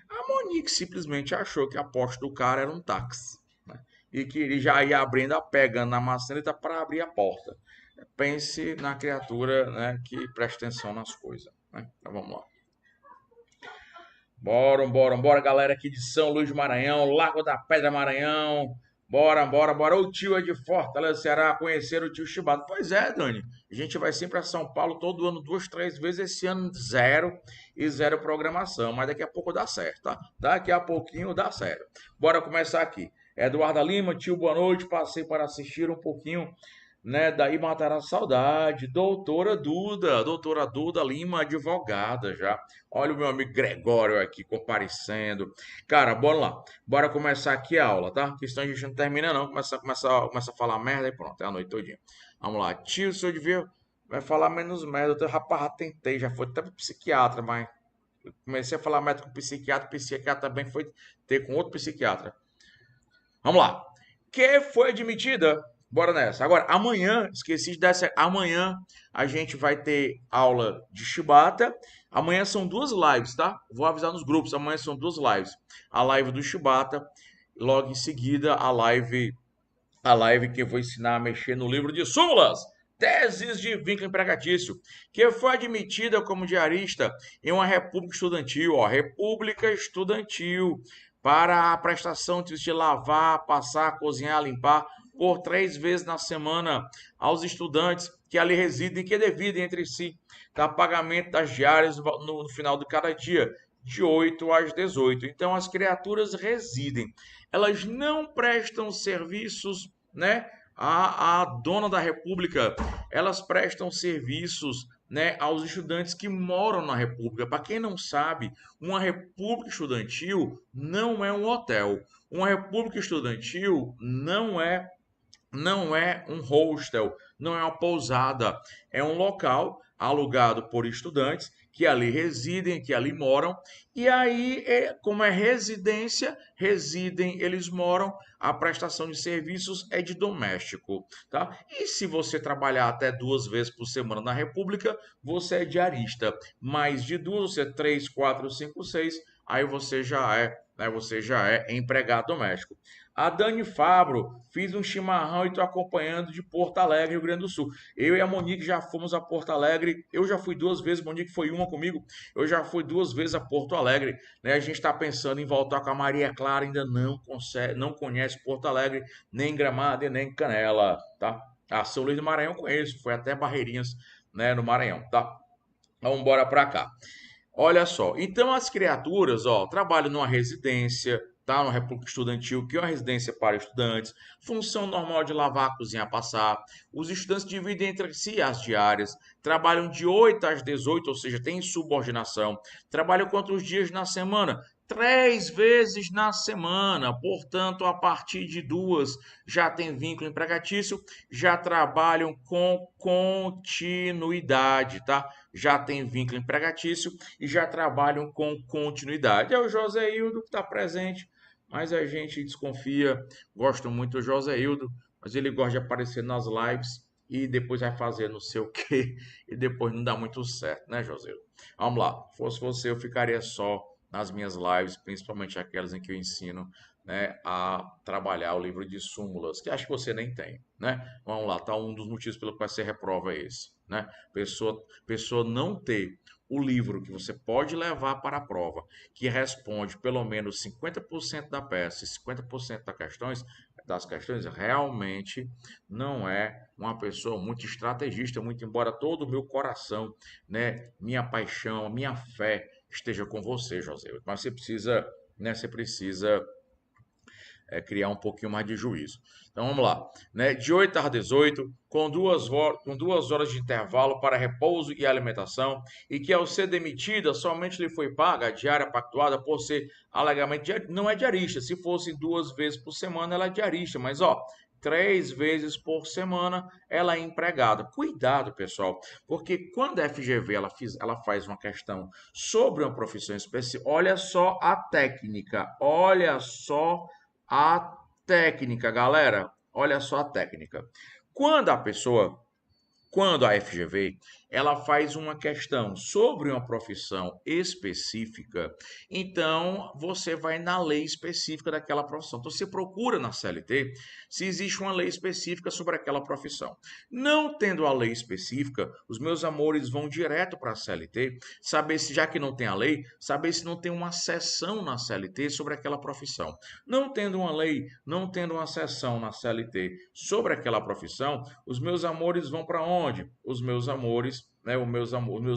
A Monique simplesmente achou que a Porsche do cara era um táxi, né? E que ele já ia abrindo, pegando na maçaneta para abrir a porta. Pense na criatura, né, que presta atenção nas coisas, né? Então vamos lá. Bora, galera aqui de São Luís do Maranhão, Lago da Pedra Maranhão. Bora. O tio é de Fortaleza, Ceará, conhecer o tio Chibata. Pois é, Dani. A gente vai sempre a São Paulo todo ano, 2, 3 vezes. Esse ano, zero programação. Mas daqui a pouco dá certo, tá? Daqui a pouquinho dá certo. Bora começar aqui. Eduarda Lima, tio, boa noite. Passei para assistir um pouquinho, né? Daí matar a saudade. Doutora Duda Lima, advogada já. Olha o meu amigo Gregório aqui comparecendo. Cara, bora lá. Bora começar aqui a aula, tá? Que senão a gente não termina, não. Começa a falar merda e pronto, é a noite todinha. Vamos lá. Tio, o senhor devia vai falar menos merda. Eu, rapaz, já tentei, já foi até pro psiquiatra, mas comecei a falar merda com o psiquiatra também foi ter com outro psiquiatra. Vamos lá. Que foi admitida. Bora nessa. Agora, amanhã, esqueci de dar essa. Amanhã a gente vai ter aula de Shibata. Amanhã são 2 lives, tá? Vou avisar nos grupos. Amanhã são 2 lives. A live do Shibata, logo em seguida a live que eu vou ensinar a mexer no livro de súmulas. Teses de vínculo empregatício, que foi admitida como diarista em uma república estudantil, ó, república estudantil, para a prestação de lavar, passar, cozinhar, limpar por 3 vezes na semana aos estudantes que ali residem, que dividem entre si, tá? Pagamento das diárias no final de cada dia, de 8 às 18. Então as criaturas residem, elas não prestam serviços, né? A dona da República, elas prestam serviços, né, aos estudantes que moram na República. Para quem não sabe, uma República Estudantil não é um hotel. Uma República Estudantil não é um hostel, não é uma pousada, é um local alugado por estudantes que ali residem, que ali moram, e aí, como é residência, residem, eles moram, a prestação de serviços é de doméstico, tá? E se você trabalhar até 2 vezes por semana na República, você é diarista. Mais de duas, você é 3, 4, 5, 6, aí você já é empregado doméstico. A Dani Fabro, fiz um chimarrão e estou acompanhando de Porto Alegre, Rio Grande do Sul. Eu e a Monique já fomos a Porto Alegre. Eu já fui 2 vezes, Monique foi uma comigo. Eu já fui 2 vezes a Porto Alegre, né? A gente está pensando em voltar com a Maria Clara, ainda não consegue, não conhece Porto Alegre, nem Gramado e nem Canela, tá? Ah, São Luís do Maranhão eu conheço, foi até Barreirinhas, né, no Maranhão, tá? Vamos embora para cá. Olha só, então as criaturas, ó, trabalham numa residência, tá? Numa república estudantil, que é uma residência para estudantes, função normal de lavar, cozinhar, passar. Os estudantes dividem entre si as diárias, trabalham de 8 às 18, ou seja, tem subordinação. Trabalham quantos dias na semana? 3 vezes na semana, portanto, a partir de 2 já tem vínculo empregatício, já trabalham com continuidade, tá? Já tem vínculo empregatício e já trabalham com continuidade. É o Joséildo que está presente, mas a gente desconfia, gosto muito do Joséildo, mas ele gosta de aparecer nas lives e depois vai fazer não sei o quê e depois não dá muito certo, né, Joséildo? Vamos lá, se fosse você, eu ficaria só nas minhas lives, principalmente aquelas em que eu ensino, né, a trabalhar o livro de súmulas, que acho que você nem tem, né? Vamos lá, tá um dos motivos pelo qual você reprova esse, né? Pessoa não ter o livro que você pode levar para a prova, que responde pelo menos 50% da peça e 50% das questões, realmente não é uma pessoa muito estrategista, muito embora todo o meu coração, né, minha paixão, minha fé esteja com você, José. Mas você precisa, né, você precisa criar um pouquinho mais de juízo. Então vamos lá, né? De 8 às 18, com 2 horas de intervalo para repouso e alimentação, e que ao ser demitida somente lhe foi paga a diária pactuada por ser alegadamente não é diarista. Se fosse 2 vezes por semana, ela é diarista, mas ó, 3 vezes por semana ela é empregada. Cuidado, pessoal, porque quando a FGV ela faz uma questão sobre uma profissão específica, olha só a técnica, olha só a técnica, galera. Olha só a técnica. Quando a pessoa quando a FGV ela faz uma questão sobre uma profissão específica, então você vai na lei específica daquela profissão. Então você procura na CLT se existe uma lei específica sobre aquela profissão. Não tendo a lei específica, os meus amores vão direto para a CLT, saber se já que não tem a lei, saber se não tem uma seção na CLT sobre aquela profissão. Não tendo uma lei, não tendo uma seção na CLT sobre aquela profissão, os meus amores vão para onde? Os meus amores, né? Os meus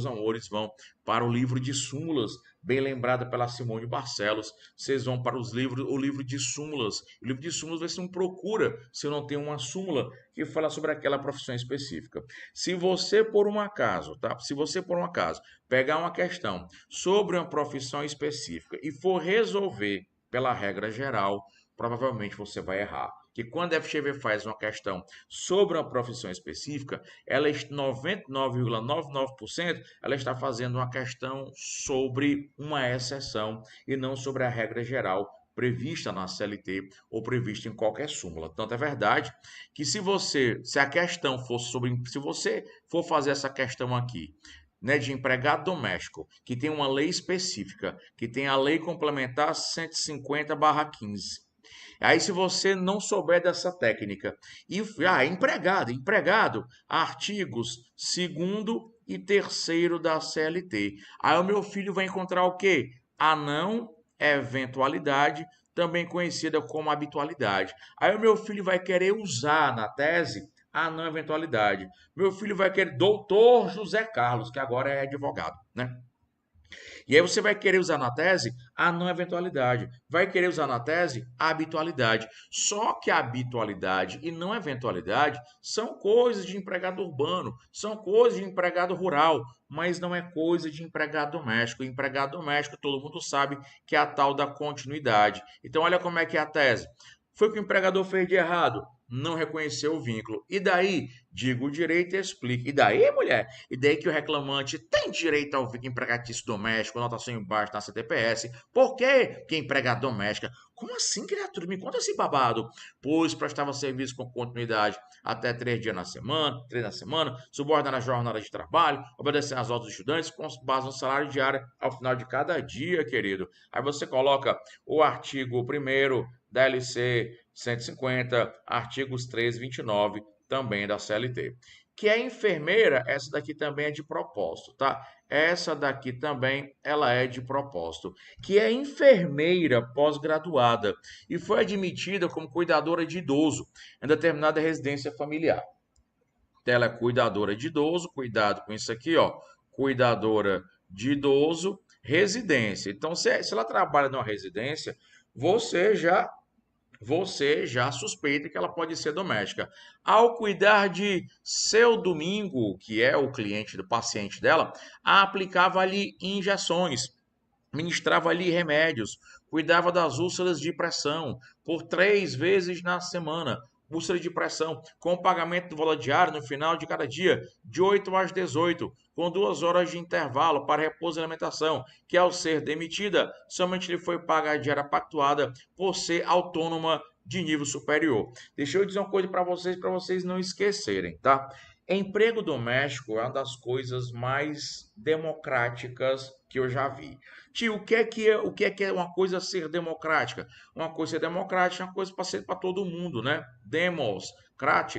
amores vão para o livro de súmulas, bem lembrado pela Simone Barcelos. Vocês vão para o livro de súmulas. O livro de súmulas você não procura se eu não tenho uma súmula que fala sobre aquela profissão específica. Se você, por um acaso, tá? Se você, por um acaso, pegar uma questão sobre uma profissão específica e for resolver pela regra geral, provavelmente você vai errar. Que quando a FGV faz uma questão sobre uma profissão específica, ela 99,99% ela está fazendo uma questão sobre uma exceção e não sobre a regra geral prevista na CLT ou prevista em qualquer súmula. Tanto é verdade que se a questão fosse sobre, se você for fazer essa questão aqui, né, de empregado doméstico, que tem uma lei específica, que tem a lei complementar 150/15. Aí, se você não souber dessa técnica, empregado, artigos 2º e 3º da CLT. Aí o meu filho vai encontrar o quê? A não eventualidade, também conhecida como habitualidade. Aí o meu filho vai querer usar na tese a não eventualidade. Meu filho vai querer doutor José Carlos, que agora é advogado, né? E aí você vai querer usar na tese a não eventualidade, vai querer usar na tese a habitualidade. Só que a habitualidade e não eventualidade são coisas de empregado urbano, são coisas de empregado rural, mas não é coisa de empregado doméstico. Empregado doméstico, todo mundo sabe que é a tal da continuidade. Então, olha como é que é a tese. Foi o que o empregador fez de errado? Não reconheceu o vínculo. E daí? Diga o direito e explique. E daí, mulher? E daí que o reclamante tem direito ao vínculo empregatício doméstico, anotação embaixo na CTPS. Por quê? Que empregada doméstica. Como assim, criatura? Me conta esse babado. Pois prestava serviço com continuidade até 3 dias na semana, 3 na semana, subordinando a jornada de trabalho, obedecendo às ordens dos estudantes, com base no salário diário ao final de cada dia, querido. Aí você coloca o artigo 1º da LC 150, artigos 13 e 29, também da CLT. Que é enfermeira, essa daqui também é de propósito, tá? Essa daqui também, ela é de propósito. Que é enfermeira pós-graduada e foi admitida como cuidadora de idoso em determinada residência familiar. Então, ela é cuidadora de idoso, cuidado com isso aqui, ó. Cuidadora de idoso, residência. Então, se ela trabalha numa residência, você já suspeita que ela pode ser doméstica. Ao cuidar de seu Domingo, que é o cliente do paciente dela, aplicava-lhe injeções. ministrava ali remédios, cuidava das úlceras de pressão por 3 vezes na semana. Úlcera de pressão, com pagamento do valor diário no final de cada dia, de 8 às 18, com 2 horas de intervalo para repouso e alimentação, que ao ser demitida, somente lhe foi paga a diária pactuada por ser autônoma de nível superior. Deixa eu dizer uma coisa para vocês não esquecerem, tá? Emprego doméstico é uma das coisas mais democráticas que eu já vi. Tio, o que é uma coisa ser democrática? Uma coisa ser democrática é uma coisa para ser para todo mundo, né? Demos,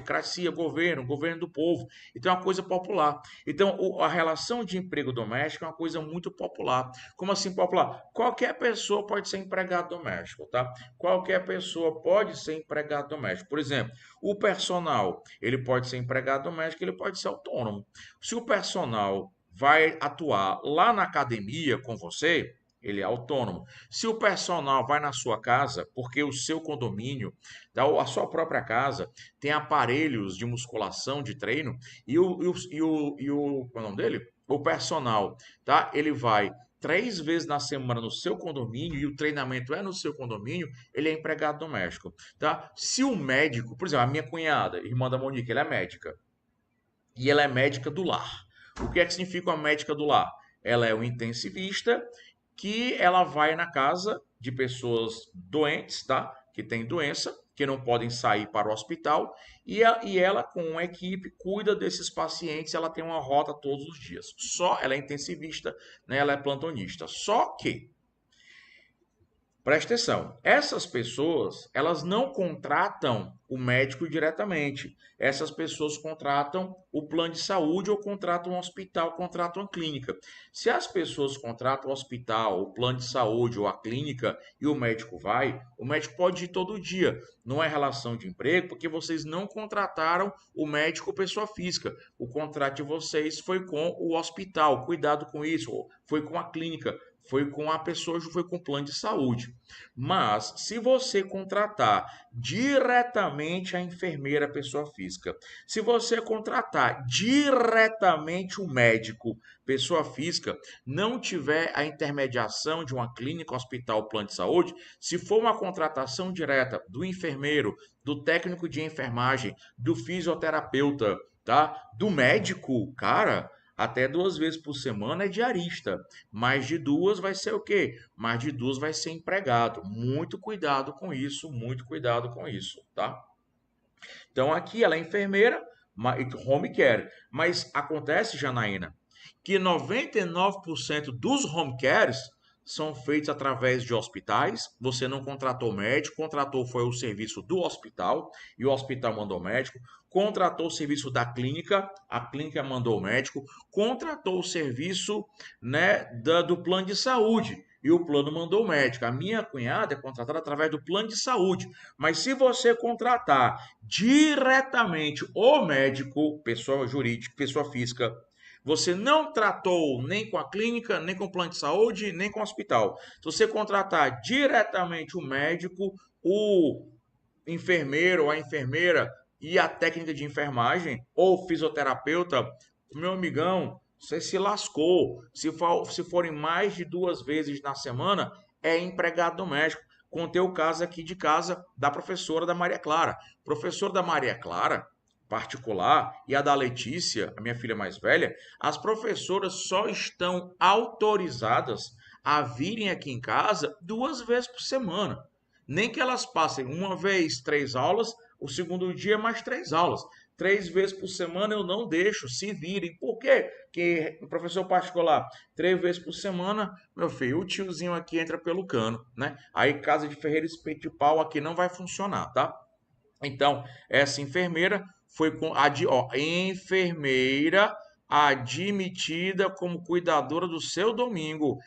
cracia, governo do povo. Então é uma coisa popular. Então a relação de emprego doméstico é uma coisa muito popular. Como assim popular? Qualquer pessoa pode ser empregado doméstico, tá? Qualquer pessoa pode ser empregado doméstico. Por exemplo, o personal, ele pode ser empregado doméstico, ele pode ser autônomo. Se o personal vai atuar lá na academia com você, ele é autônomo. Se o personal vai na sua casa, porque o seu condomínio, a sua própria casa, tem aparelhos de musculação, de treino, qual é o nome dele? O personal, tá? Ele vai 3 vezes na semana no seu condomínio e o treinamento é no seu condomínio, ele é empregado doméstico, tá? Se o médico, por exemplo, a minha cunhada, irmã da Monique, ela é médica e ela é médica do lar. O que é que significa uma médica do lar? Ela é um intensivista que ela vai na casa de pessoas doentes, tá? Que têm doença, que não podem sair para o hospital, e ela, com uma equipe, cuida desses pacientes, ela tem uma rota todos os dias. Só ela é intensivista, né? Ela é plantonista. Só que presta atenção, essas pessoas, elas não contratam o médico diretamente. Essas pessoas contratam o plano de saúde ou contratam um hospital, contratam a clínica. Se as pessoas contratam o hospital, o plano de saúde ou a clínica e o médico vai, o médico pode ir todo dia. Não é relação de emprego, porque vocês não contrataram o médico pessoa física. O contrato de vocês foi com o hospital. Cuidado com isso, foi com a clínica, foi com a pessoa, foi com o plano de saúde. Mas se você contratar diretamente a enfermeira pessoa física, se você contratar diretamente o médico pessoa física, não tiver a intermediação de uma clínica, hospital, plano de saúde, se for uma contratação direta do enfermeiro, do técnico de enfermagem, do fisioterapeuta, tá? Do médico, cara, até 2 vezes por semana é diarista. Mais de duas vai ser o quê? Mais de duas vai ser empregado. Muito cuidado com isso, muito cuidado com isso, tá? Então aqui ela é enfermeira, home care. Mas acontece, Janaína, que 99% dos home cares são feitos através de hospitais. Você não contratou médico, contratou foi o serviço do hospital e o hospital mandou médico. Contratou o serviço da clínica, a clínica mandou o médico. Contratou o serviço, né, do plano de saúde e o plano mandou o médico. A minha cunhada é contratada através do plano de saúde. Mas se você contratar diretamente o médico, pessoa jurídica, pessoa física, você não tratou nem com a clínica, nem com o plano de saúde, nem com o hospital. Se você contratar diretamente o médico, o enfermeiro ou a enfermeira e a técnica de enfermagem ou fisioterapeuta, meu amigão, você se lascou. Se forem mais de 2 vezes na semana, é empregado doméstico. Contei o caso aqui de casa da professora da Maria Clara. Professora da Maria Clara, particular, e a da Letícia, a minha filha mais velha, as professoras só estão autorizadas a virem aqui em casa 2 vezes por semana. Nem que elas passem uma vez 3 aulas, o segundo dia mais 3 aulas. 3 vezes por semana eu não deixo, se virem. Por quê? Porque o professor particular, 3 vezes por semana, meu filho, o tiozinho aqui entra pelo cano, né? Aí casa de ferreiro espeto de pau aqui não vai funcionar, tá? Então, essa enfermeira foi enfermeira admitida como cuidadora do seu domingo.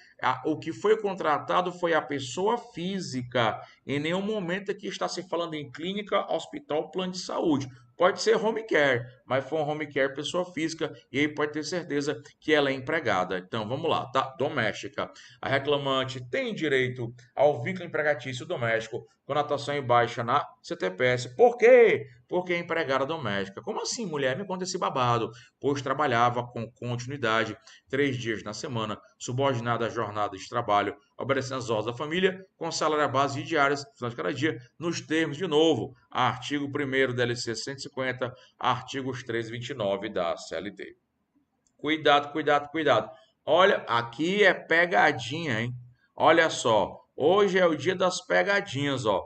O que foi contratado foi a pessoa física. Em nenhum momento aqui está se falando em clínica, hospital, plano de saúde. Pode ser home care, mas foi um home care pessoa física e aí pode ter certeza que ela é empregada. Então vamos lá, tá? Doméstica. A reclamante tem direito ao vínculo empregatício doméstico com anotação em baixa na CTPS. Por quê? Porque é empregada doméstica. Como assim, mulher? Me conta esse babado. Pois trabalhava com continuidade 3 dias na semana, subordinada a jornada de trabalho, obedecendo às ordens da família, com salário à base de diárias, final de cada dia, nos termos, de novo, artigo 1º da LC 150, artigos 13 e 29 da CLT. Cuidado, cuidado, cuidado. Olha, aqui é pegadinha, hein? Olha só, hoje é o dia das pegadinhas, ó.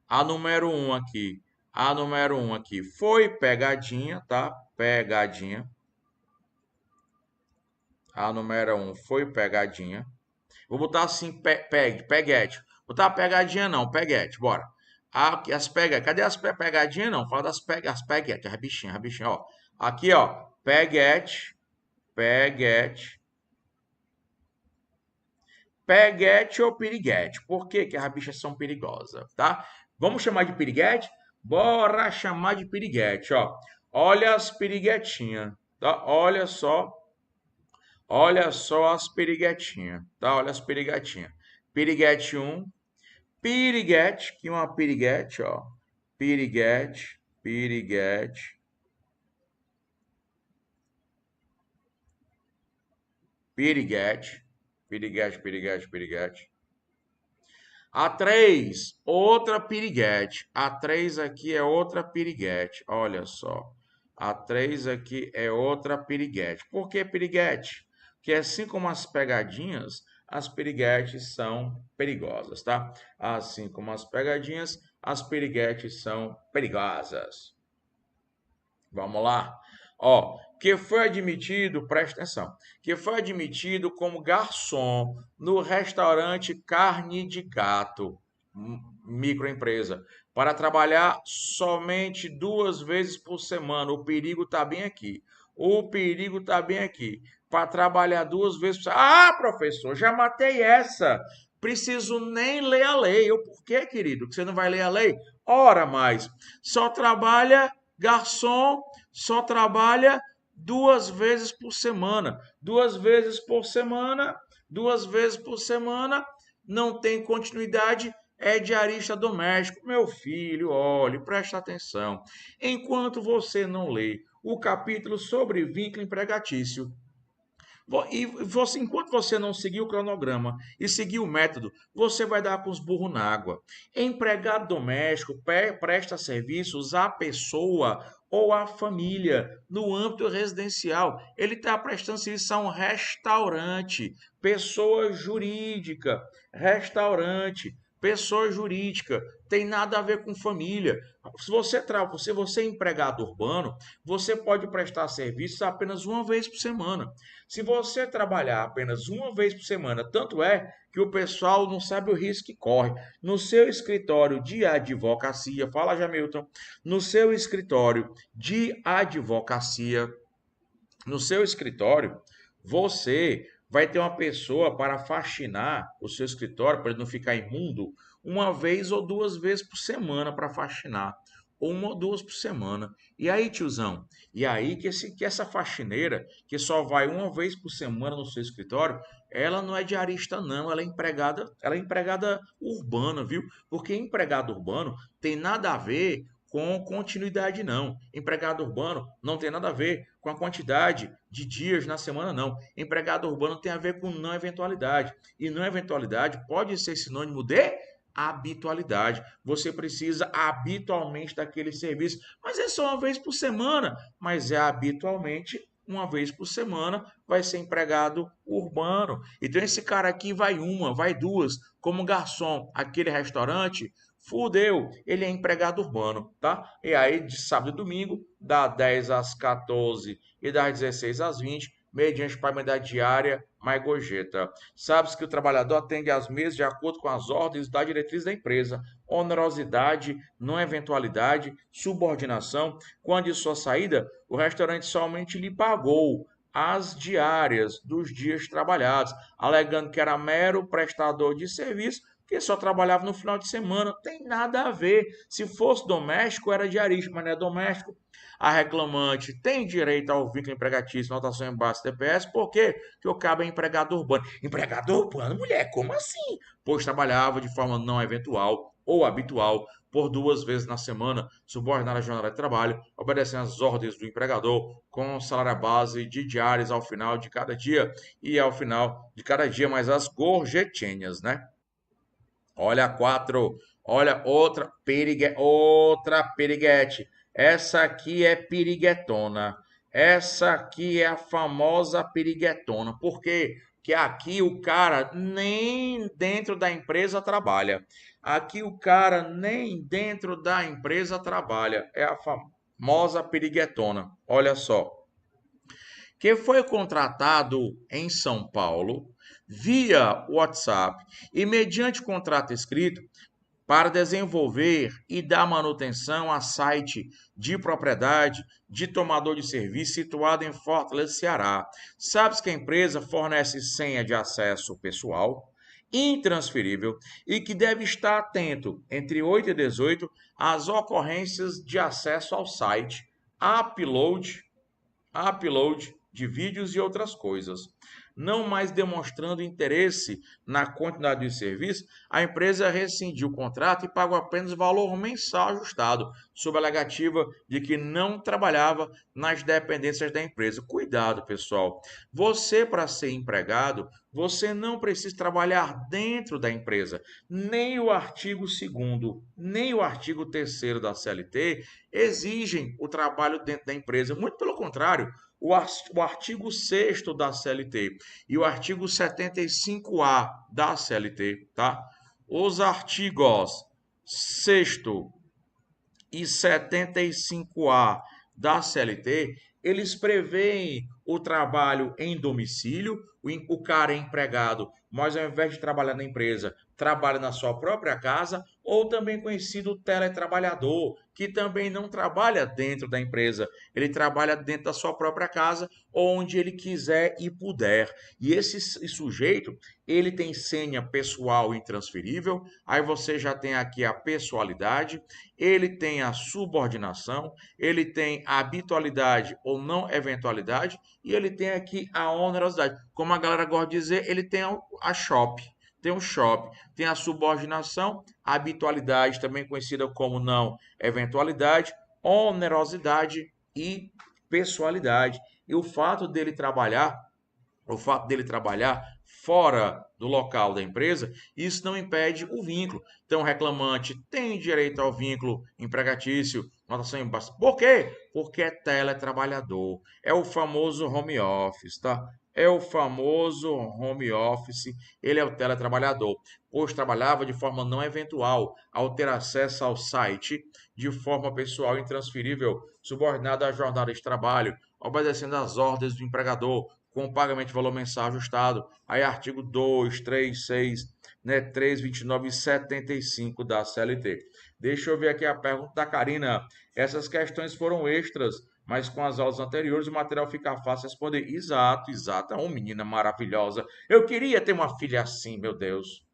A número 1 aqui, a número 1 aqui foi pegadinha, tá? Pegadinha. A número 1 foi pegadinha. Vou botar assim, peguete. Botar pegadinha não, peguete, bora. As pega, cadê as pegadinhas não? Fala das as peguete, a bichinha, ó. Aqui, ó, peguete, peguete. Peguete ou piriguete. Por que que as bichas são perigosas, tá? Vamos chamar de piriguete? Bora chamar de piriguete, ó. Olha as piriguetinhas, tá? Olha só as piriguetinhas, tá? Olha as piriguetinhas. Piriguete 1, piriguete, que é uma piriguete, ó. Piriguete, piriguete. Piriguete, piriguete, piriguete, piriguete. A 3, outra piriguete. A 3 aqui é outra piriguete. Olha só. A 3 aqui é outra piriguete. Por que piriguete? Porque assim como as pegadinhas, as piriguetes são perigosas, tá? Assim como as pegadinhas, as piriguetes são perigosas. Vamos lá. Ó, que foi admitido, presta atenção, que foi admitido como garçom no restaurante Carne de Gato, microempresa, para trabalhar somente 2 vezes por semana. O perigo está bem aqui. O perigo está bem aqui. Para trabalhar 2 vezes por semana. Ah, professor, já matei essa. Preciso nem ler a lei. Eu, por quê, querido? Que você não vai ler a lei? Ora mais. Só trabalha garçom, só trabalha 2 vezes por semana. 2 vezes por semana, 2 vezes por semana, não tem continuidade, é diarista doméstico. Meu filho, olhe, presta atenção. Enquanto você não lê o capítulo sobre vínculo empregatício, e você, enquanto você não seguir o cronograma e seguir o método, você vai dar com os burros na água. Empregado doméstico presta serviços à pessoa ou à família no âmbito residencial. Ele está prestando serviço a um restaurante, pessoa jurídica, restaurante, pessoa jurídica, tem nada a ver com família. Se você é empregado urbano, você pode prestar serviços apenas 1 vez por semana. Se você trabalhar apenas 1 vez por semana, tanto é que o pessoal não sabe o risco que corre. No seu escritório de advocacia, fala Jamilton, no seu escritório de advocacia, no seu escritório, você vai ter uma pessoa para faxinar o seu escritório, para ele não ficar imundo, 1 vez ou 2 vezes por semana para faxinar. Ou 1 ou 2 por semana. E aí, tiozão? E aí que essa faxineira, que só vai 1 vez por semana no seu escritório, ela não é diarista, não. Ela é empregada urbana, viu? Porque empregado urbano tem nada a ver com continuidade, não. Empregado urbano não tem nada a ver com a quantidade de dias na semana, não. Empregado urbano tem a ver com não eventualidade. E não eventualidade pode ser sinônimo de habitualidade. Você precisa habitualmente daquele serviço, mas é só 1 vez por semana, mas é habitualmente 1 vez por semana, vai ser empregado urbano. Então esse cara aqui vai 1, vai 2, como garçom, aquele restaurante, fudeu, ele é empregado urbano, tá? E aí de sábado e domingo, das 10 às 14 e das 16 às 20, mediante pagamento da diária mais gorjeta. Sabe-se que o trabalhador atende às mesas de acordo com as ordens da diretriz da empresa, onerosidade, não eventualidade, subordinação. Quando de sua saída, o restaurante somente lhe pagou as diárias dos dias trabalhados, alegando que era mero prestador de serviço, que só trabalhava no final de semana. Não tem nada a ver. Se fosse doméstico, era diarista, mas não é doméstico. A reclamante tem direito ao vínculo empregatício, notação em base TPS, por quê? Porque o cabo é empregado urbano. Empregado urbano, mulher, como assim? Pois trabalhava de forma não eventual ou habitual por 2 vezes na semana, subordinada à jornada de trabalho, obedecendo às ordens do empregador, com salário base de diárias ao final de cada dia e ao final de cada dia, mais as gorjetinhas, né? Olha a 4. Olha outra piriguete. Essa aqui é piriguetona. Essa aqui é a famosa piriguetona. Por quê? Porque aqui o cara nem dentro da empresa trabalha. Aqui o cara nem dentro da empresa trabalha. É a famosa piriguetona. Olha só, que foi contratado em São Paulo via WhatsApp e mediante contrato escrito para desenvolver e dar manutenção a site de propriedade de tomador de serviço situado em Fortaleza, Ceará. Sabe que a empresa fornece senha de acesso pessoal intransferível e que deve estar atento entre 8 e 18 às ocorrências de acesso ao site, upload de vídeos e outras coisas. Não mais demonstrando interesse na quantidade de serviço, a empresa rescindiu o contrato e pagou apenas o valor mensal ajustado, sob a alegativa de que não trabalhava nas dependências da empresa. Cuidado, pessoal. Você, para ser empregado, você não precisa trabalhar dentro da empresa. Nem o artigo 2º, nem o artigo 3º da CLT exigem o trabalho dentro da empresa. Muito pelo contrário, o artigo 6º da CLT e o artigo 75A da CLT, tá? Os artigos 6º e 75A da CLT, eles preveem o trabalho em domicílio, o cara é empregado, mas ao invés de trabalhar na empresa, trabalha na sua própria casa, ou também conhecido teletrabalhador, que também não trabalha dentro da empresa, ele trabalha dentro da sua própria casa, onde ele quiser e puder. E esse sujeito, ele tem senha pessoal intransferível, aí você já tem aqui a pessoalidade, ele tem a subordinação, ele tem a habitualidade ou não eventualidade, e ele tem aqui a onerosidade. Como a galera gosta de dizer, ele tem a shop. Tem um shop, tem a subordinação, a habitualidade, também conhecida como não eventualidade, onerosidade e pessoalidade. E o fato dele trabalhar fora do local da empresa, isso não impede o vínculo. Então, o reclamante tem direito ao vínculo empregatício, notação em base. Por quê? Porque é teletrabalhador. É o famoso home office, tá? É o famoso home office, ele é o teletrabalhador, pois trabalhava de forma não eventual, ao ter acesso ao site de forma pessoal e intransferível, subordinado à jornada de trabalho, obedecendo às ordens do empregador, com pagamento de valor mensal ajustado. Aí artigo 2, 3, 6, né, 3, 29 e 75 da CLT. Deixa eu ver aqui a pergunta da Karina. Essas questões foram extras, mas com as aulas anteriores o material fica fácil responder. Exato, exato. É uma menina maravilhosa. Eu queria ter uma filha assim, meu Deus.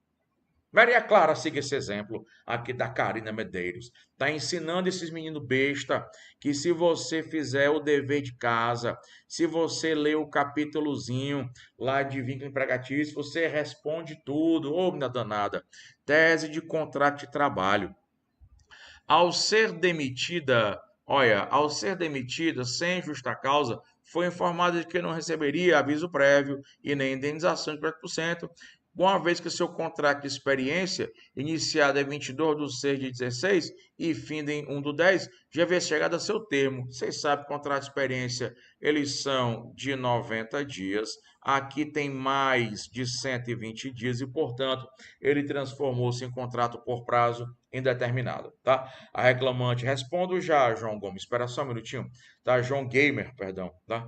Maria Clara siga esse exemplo aqui da Karina Medeiros. Está ensinando esses meninos besta que se você fizer o dever de casa, se você ler o capítulozinho lá de vínculo empregatício, você responde tudo. Ô, menina danada. Tese de contrato de trabalho. Ao ser demitida sem justa causa, foi informada de que não receberia aviso prévio e nem indenização de 40%, uma vez que seu contrato de experiência, iniciado em 22/6/16 e fim em 1/10, já havia chegado a seu termo. Vocês sabem, contrato de experiência, eles são de 90 dias. Aqui tem mais de 120 dias e, portanto, ele transformou-se em contrato por prazo indeterminado, tá? A reclamante, respondo já, João Gomes. Espera só um minutinho, tá? João Gamer, perdão, tá?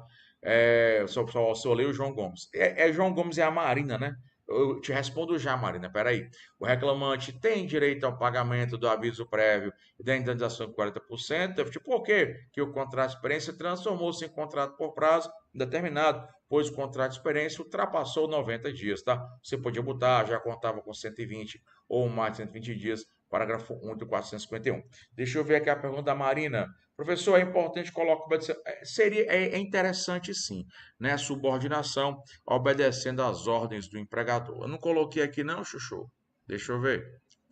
Só leio o João Gomes. João Gomes é a Marina, né? Eu te respondo já, Marina. Peraí. O reclamante tem direito ao pagamento do aviso prévio e da indenização de 40%. Tipo, por quê? Que o contrato de experiência transformou-se em contrato por prazo indeterminado, pois o contrato de experiência ultrapassou 90 dias, tá? Você podia botar, já contava com 120 ou mais de 120 dias, parágrafo 1 do 451. Deixa eu ver aqui a pergunta da Marina. Professor, é importante colocar. É interessante sim, né? Subordinação obedecendo às ordens do empregador. Eu não coloquei aqui não, Chuchu. Deixa eu ver.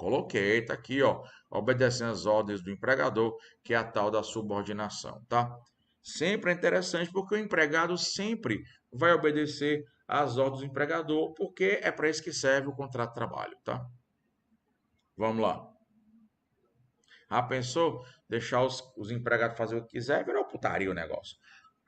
Coloquei, tá aqui, ó, obedecendo às ordens do empregador, que é a tal da subordinação, tá? Sempre é interessante porque o empregado sempre vai obedecer às ordens do empregador, porque é para isso que serve o contrato de trabalho, tá? Vamos lá. Ah, pensou? Deixar os empregados fazer o que quiser, virou putaria o negócio.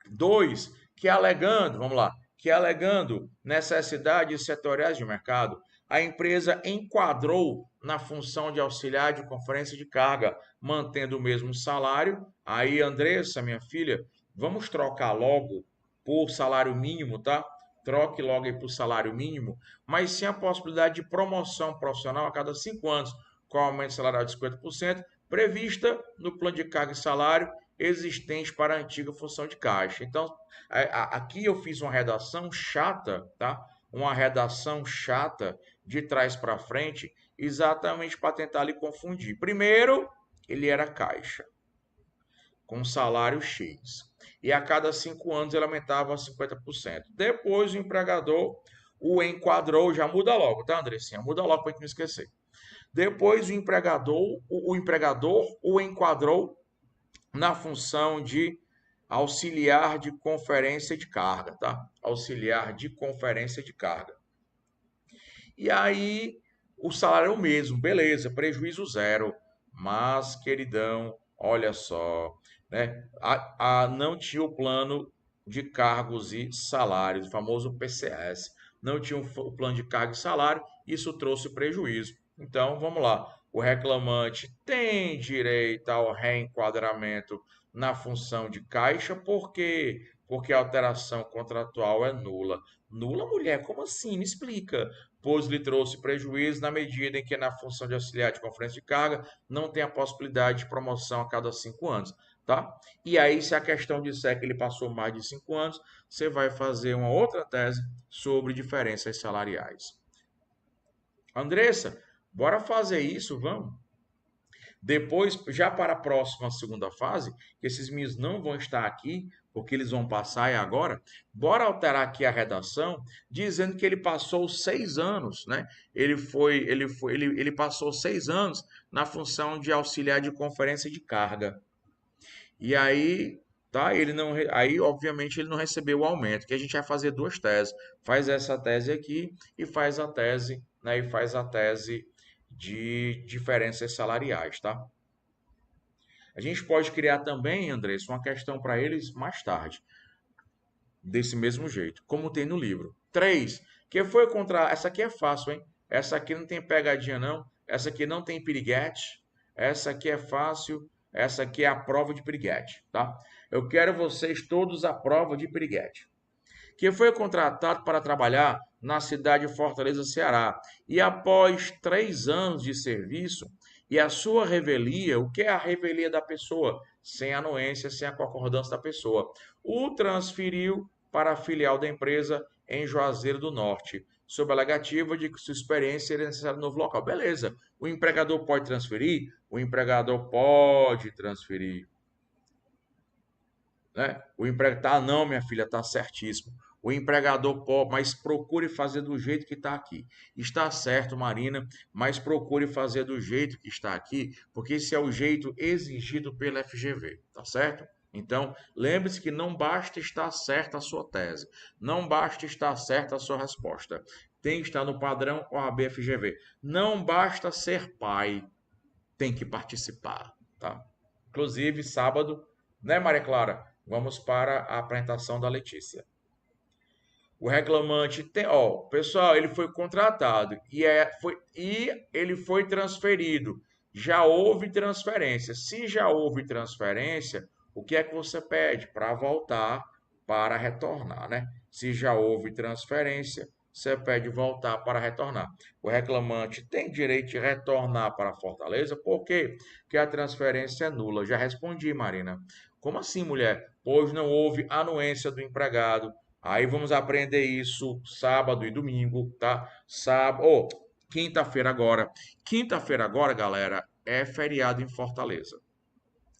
Dois, que alegando, vamos lá, que alegando necessidades setoriais de mercado, a empresa enquadrou na função de auxiliar de conferência de carga, mantendo o mesmo salário. Aí, Andressa, minha filha, vamos trocar logo por salário mínimo, tá? Troque logo aí por salário mínimo, mas sem a possibilidade de promoção profissional a cada 5 anos, com aumento salarial de 50%, prevista no plano de carga e salário existente para a antiga função de caixa. Então, aqui eu fiz uma redação chata, tá? Uma redação chata de trás para frente, exatamente para tentar lhe confundir. Primeiro, ele era caixa, com salário X. E a cada 5 anos ele aumentava 50%. Depois o empregador o enquadrou, já muda logo, tá, Andressinha? Muda logo para não esquecer. Depois o empregador o enquadrou na função de auxiliar de conferência de carga, tá? Auxiliar de conferência de carga. E aí o salário é o mesmo, beleza, prejuízo zero. Mas, queridão, olha só, né? Não tinha o plano de cargos e salários, o famoso PCS. Não tinha o plano de cargo e salário, isso trouxe prejuízo. Então, vamos lá. O reclamante tem direito ao reenquadramento na função de caixa, por quê? Porque a alteração contratual é nula. Nula, mulher? Como assim? Me explica. Pois lhe trouxe prejuízo na medida em que na função de auxiliar de conferência de carga não tem a possibilidade de promoção a cada 5 anos, tá? E aí, se a questão disser que ele passou mais de 5 anos, você vai fazer uma outra tese sobre diferenças salariais. Andressa, bora fazer isso, vamos? Depois, já para a próxima segunda fase, que esses meninos não vão estar aqui, porque eles vão passar é agora, bora alterar aqui a redação, dizendo que ele passou 6 anos, né? Ele passou 6 anos na função de auxiliar de conferência de carga. E aí, tá? Aí, obviamente, ele não recebeu o aumento, que a gente vai fazer duas teses. Faz essa tese aqui e faz a tese, né? E faz a tese de diferenças salariais, tá? A gente pode criar também, Andressa, uma questão para eles mais tarde, desse mesmo jeito, como tem no livro. Três, que foi contra. Essa aqui é fácil, hein? Essa aqui não tem pegadinha, não. Essa aqui não tem piriguete. Essa aqui é fácil. Essa aqui é a prova de piriguete, tá? Eu quero vocês todos à prova de piriguete. Que foi contratado para trabalhar na cidade de Fortaleza, Ceará. E após 3 anos de serviço, e a sua revelia, o que é a revelia da pessoa? Sem anuência, sem a concordância da pessoa. O transferiu para a filial da empresa em Juazeiro do Norte, sob a alegativa de que sua experiência seria necessária no novo local. Beleza. O empregador pode transferir? O empregador pode transferir. Né? O empregador, tá, não, minha filha, tá certíssimo. O empregador pode, mas procure fazer do jeito que está aqui. Está certo, Marina, mas procure fazer do jeito que está aqui, porque esse é o jeito exigido pela FGV, tá certo? Então, lembre-se que não basta estar certa a sua tese, não basta estar certa a sua resposta. Tem que estar no padrão OAB-FGV. Não basta ser pai, tem que participar, tá? Inclusive, sábado, né, Maria Clara? Vamos para a apresentação da Letícia. O reclamante tem, ó, pessoal, ele foi contratado e ele foi transferido. Já houve transferência. Se já houve transferência, o que é que você pede para voltar para retornar, né? Se já houve transferência, você pede voltar para retornar. O reclamante tem direito de retornar para Fortaleza, por quê? Porque a transferência é nula. Já respondi, Marina. Como assim, mulher? Pois não houve anuência do empregado. Aí vamos aprender isso sábado e domingo, tá? Quinta-feira agora. Quinta-feira agora, galera, é feriado em Fortaleza.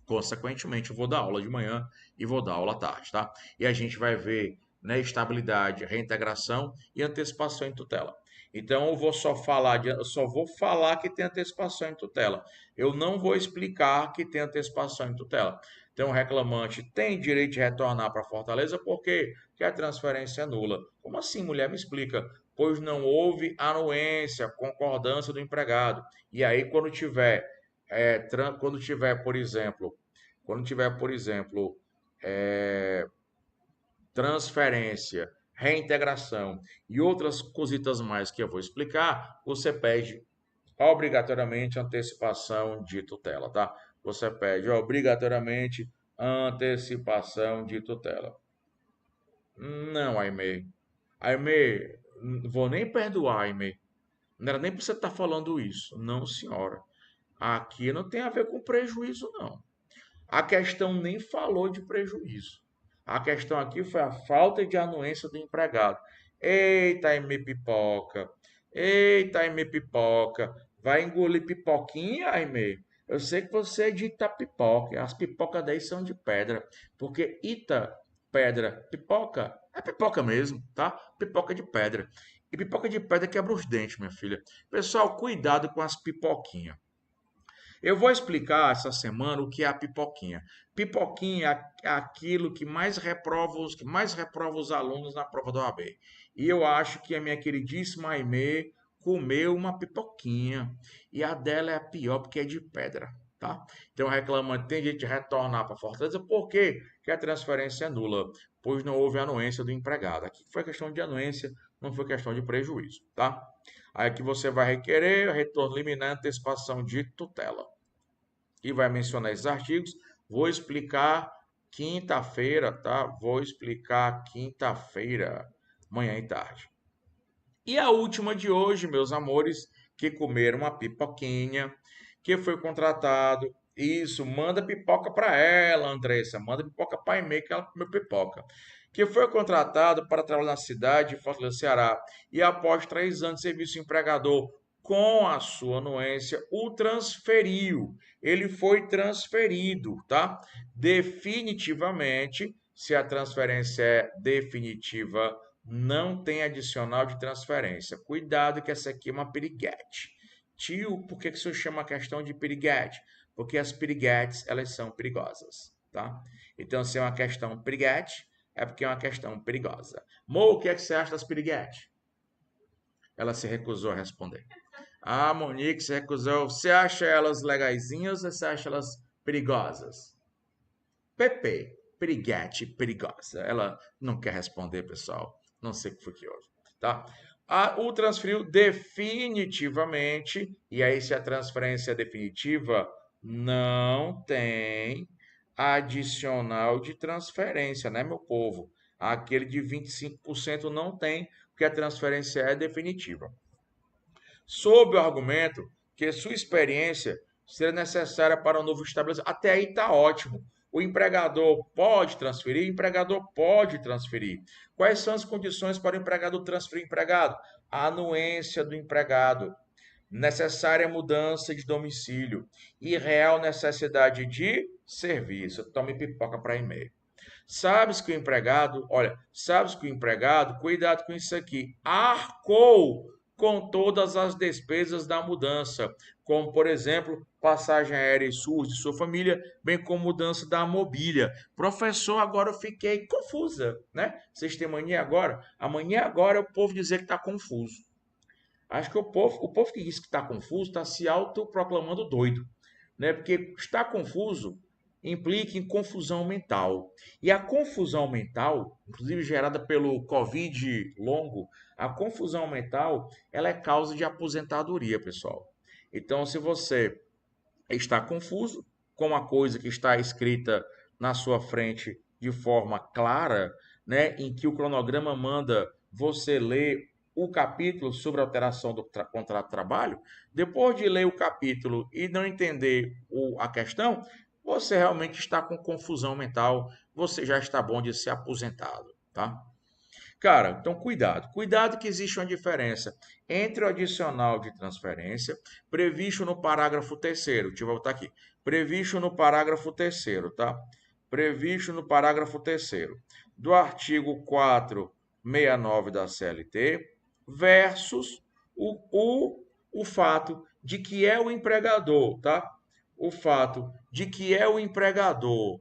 Consequentemente, eu vou dar aula de manhã e vou dar aula à tarde, tá? E a gente vai ver, né, estabilidade, reintegração e antecipação em tutela. Então eu só vou falar que tem antecipação em tutela. Eu não vou explicar que tem antecipação em tutela. Então o reclamante tem direito de retornar para Fortaleza porque a transferência é nula. Como assim, mulher? Me explica. Pois não houve anuência, concordância do empregado. E aí quando tiver, por exemplo, é, transferência, reintegração e outras cositas mais que eu vou explicar, você pede obrigatoriamente antecipação de tutela, tá? Você pede obrigatoriamente antecipação de tutela. Não, Aimee. Aimee, vou nem perdoar, Aimee. Não era nem para você estar falando isso. Não, senhora. Aqui não tem a ver com prejuízo, não. A questão nem falou de prejuízo. A questão aqui foi a falta de anuência do empregado. Eita, Aimee Pipoca. Eita, Aimee Pipoca. Vai engolir pipoquinha, Aimee? Eu sei que você é de Itapipoca. As pipocas daí são de pedra. Porque Ita, pedra, pipoca, é pipoca mesmo, tá? Pipoca de pedra. E pipoca de pedra quebra os dentes, minha filha. Pessoal, cuidado com as pipoquinhas. Eu vou explicar essa semana o que é a pipoquinha. Pipoquinha é aquilo que mais reprova os alunos na prova do OAB. E eu acho que a minha queridíssima Aimee comeu uma pipoquinha. E a dela é a pior porque é de pedra, tá? Então, reclamante tem gente de retornar para Fortaleza porque que a transferência é nula, pois não houve anuência do empregado. Aqui foi questão de anuência, não foi questão de prejuízo, tá? Aí aqui você vai requerer retorno liminar e antecipação de tutela e vai mencionar esses artigos. Vou explicar quinta-feira, tá? Vou explicar quinta-feira, manhã e tarde. E a última de hoje, meus amores, que comeram uma pipoquinha, que foi contratado. Isso, manda pipoca para ela, Andressa. Manda pipoca para a Aimee, que ela comeu pipoca. Que foi contratado para trabalhar na cidade de Fortaleza, Ceará. E após 3 anos de serviço empregador, com a sua anuência, o transferiu. Ele foi transferido, tá? Definitivamente, se a transferência é definitiva, não tem adicional de transferência. Cuidado que essa aqui é uma piriguete. Tio, por que que o senhor chama a questão de piriguete? Porque as piriguetes, elas são perigosas, tá? Então, se é uma questão piriguete, é porque é uma questão perigosa. Mo, o que é que você acha das piriguetes? Ela se recusou a responder. Ah, Monique se recusou. Você acha elas legaisinhas ou você acha elas perigosas? Pepe, piriguete, perigosa. Ela não quer responder, pessoal. Não sei o que foi que houve, tá? O transferiu definitivamente, e aí se a transferência é definitiva, não tem adicional de transferência, né, meu povo? Aquele de 25% não tem, porque a transferência é definitiva. Sob o argumento que sua experiência será necessária para um novo estabelecimento. Até aí está ótimo. O empregador pode transferir? O empregador pode transferir. Quais são as condições para o empregador transferir o empregado? A anuência do empregado, necessária mudança de domicílio e real necessidade de serviço. Tome pipoca para e-mail. Sabes que o empregado, cuidado com isso aqui, arcou com todas as despesas da mudança, como, por exemplo, passagem aérea e SUS de sua família, bem como mudança da mobília. Professor, agora eu fiquei confusa, né? Vocês têm mania agora? A mania agora é o povo dizer que está confuso. Acho que o povo que diz que está confuso está se autoproclamando doido, né? Porque estar confuso implica em confusão mental. E a confusão mental, inclusive gerada pelo Covid longo, a confusão mental, ela é causa de aposentadoria, pessoal. Então, se você está confuso com uma coisa que está escrita na sua frente de forma clara, né, em que o cronograma manda você ler o capítulo sobre a alteração do contrato de trabalho, depois de ler o capítulo e não entender a questão, você realmente está com confusão mental, você já está bom de ser aposentado, tá? Cara, então cuidado. Cuidado que existe uma diferença entre o adicional de transferência previsto no parágrafo terceiro. Deixa eu voltar aqui. Previsto no parágrafo terceiro, tá? Previsto no parágrafo terceiro do artigo 469 da CLT versus o fato de que é o empregador, tá? O fato de que é o empregador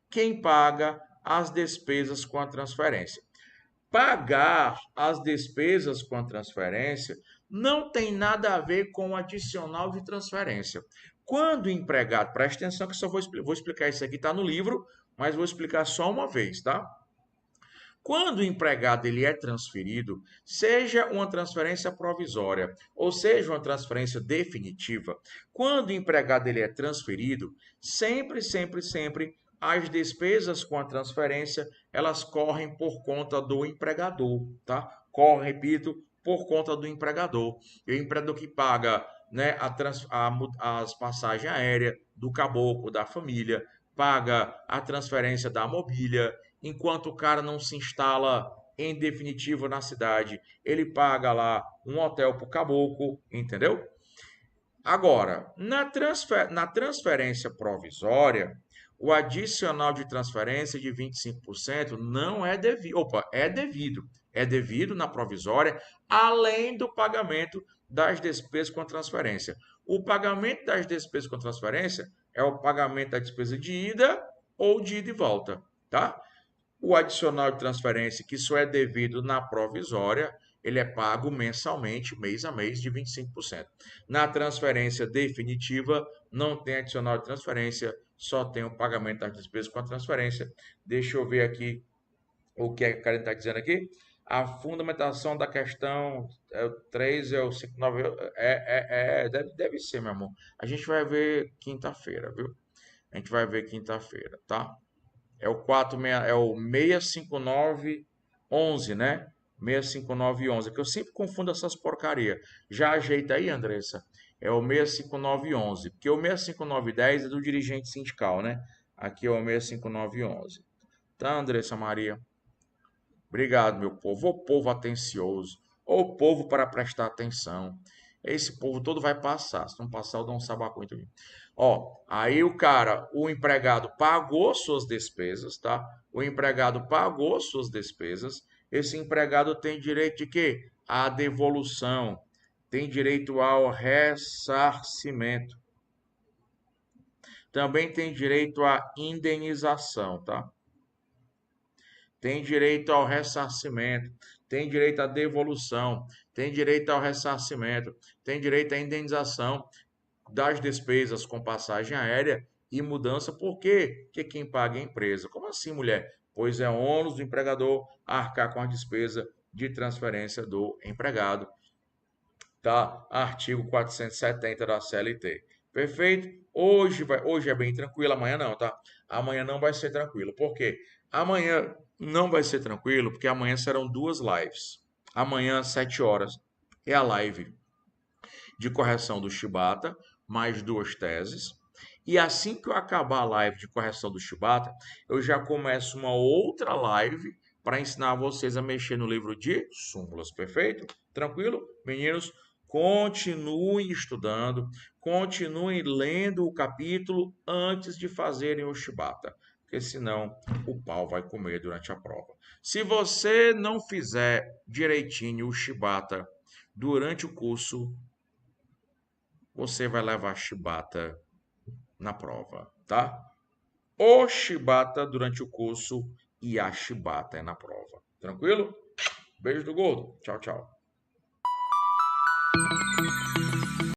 quem paga as despesas com a transferência. Pagar as despesas com a transferência não tem nada a ver com o adicional de transferência. Quando o empregado, preste atenção que só vou explicar isso aqui, está no livro, mas vou explicar só uma vez, tá? Quando o empregado ele é transferido, seja uma transferência provisória ou seja uma transferência definitiva, quando o empregado ele é transferido, sempre as despesas com a transferência, elas correm por conta do empregador, tá? Correm, repito, por conta do empregador. E o empregador que paga, né, as passagens aéreas do caboclo, da família, paga a transferência da mobília, enquanto o cara não se instala em definitivo na cidade, ele paga lá um hotel pro caboclo, entendeu? Agora, na transferência provisória, o adicional de transferência de 25% não é devido. Opa, é devido. É devido na provisória, além do pagamento das despesas com a transferência. O pagamento das despesas com a transferência é o pagamento da despesa de ida ou de ida e volta, tá? O adicional de transferência, que só é devido na provisória, ele é pago mensalmente, mês a mês, de 25%. Na transferência definitiva, não tem adicional de transferência, só tem o pagamento das despesas com a transferência. Deixa eu ver aqui o que a Karen está dizendo aqui. A fundamentação da questão 3 é o 59. Deve ser, meu amor. A gente vai ver quinta-feira, viu? A gente vai ver quinta-feira, tá? É o 46, é o 65911, né? 65911, que eu sempre confundo essas porcaria. Já ajeita aí, Andressa. É o 65911, porque o 65910 é do dirigente sindical, né? Aqui é o 65911. Tá, Andressa Maria? Obrigado, meu povo. O povo atencioso. O povo para prestar atenção. Esse povo todo vai passar. Se não passar, eu dou um sabaco muito. Ó, aí o empregado pagou suas despesas, tá? O empregado pagou suas despesas. Esse empregado tem direito de quê? À devolução. Tem direito ao ressarcimento. Também tem direito à indenização, tá? Tem direito ao ressarcimento, tem direito à devolução, tem direito ao ressarcimento, tem direito à indenização das despesas com passagem aérea e mudança, por quê? Porque quem paga é a empresa. Como assim, mulher? Pois é ônus do empregador arcar com a despesa de transferência do empregado. Tá? Artigo 470 da CLT. Perfeito? Hoje é bem tranquilo, amanhã não, tá? Amanhã não vai ser tranquilo. Por quê? Amanhã não vai ser tranquilo, porque amanhã serão duas lives. Amanhã, às 7 horas, é a live de correção do Shibata, mais duas teses. E assim que eu acabar a live de correção do Shibata, eu já começo uma outra live para ensinar vocês a mexer no livro de súmulas, perfeito? Tranquilo? Meninos, continuem estudando, continuem lendo o capítulo antes de fazerem o Shibata, porque senão o pau vai comer durante a prova. Se você não fizer direitinho o Shibata durante o curso, você vai levar chibata na prova, tá? O chibata durante o curso e a chibata é na prova. Tranquilo? Beijo do gordo. Tchau, tchau.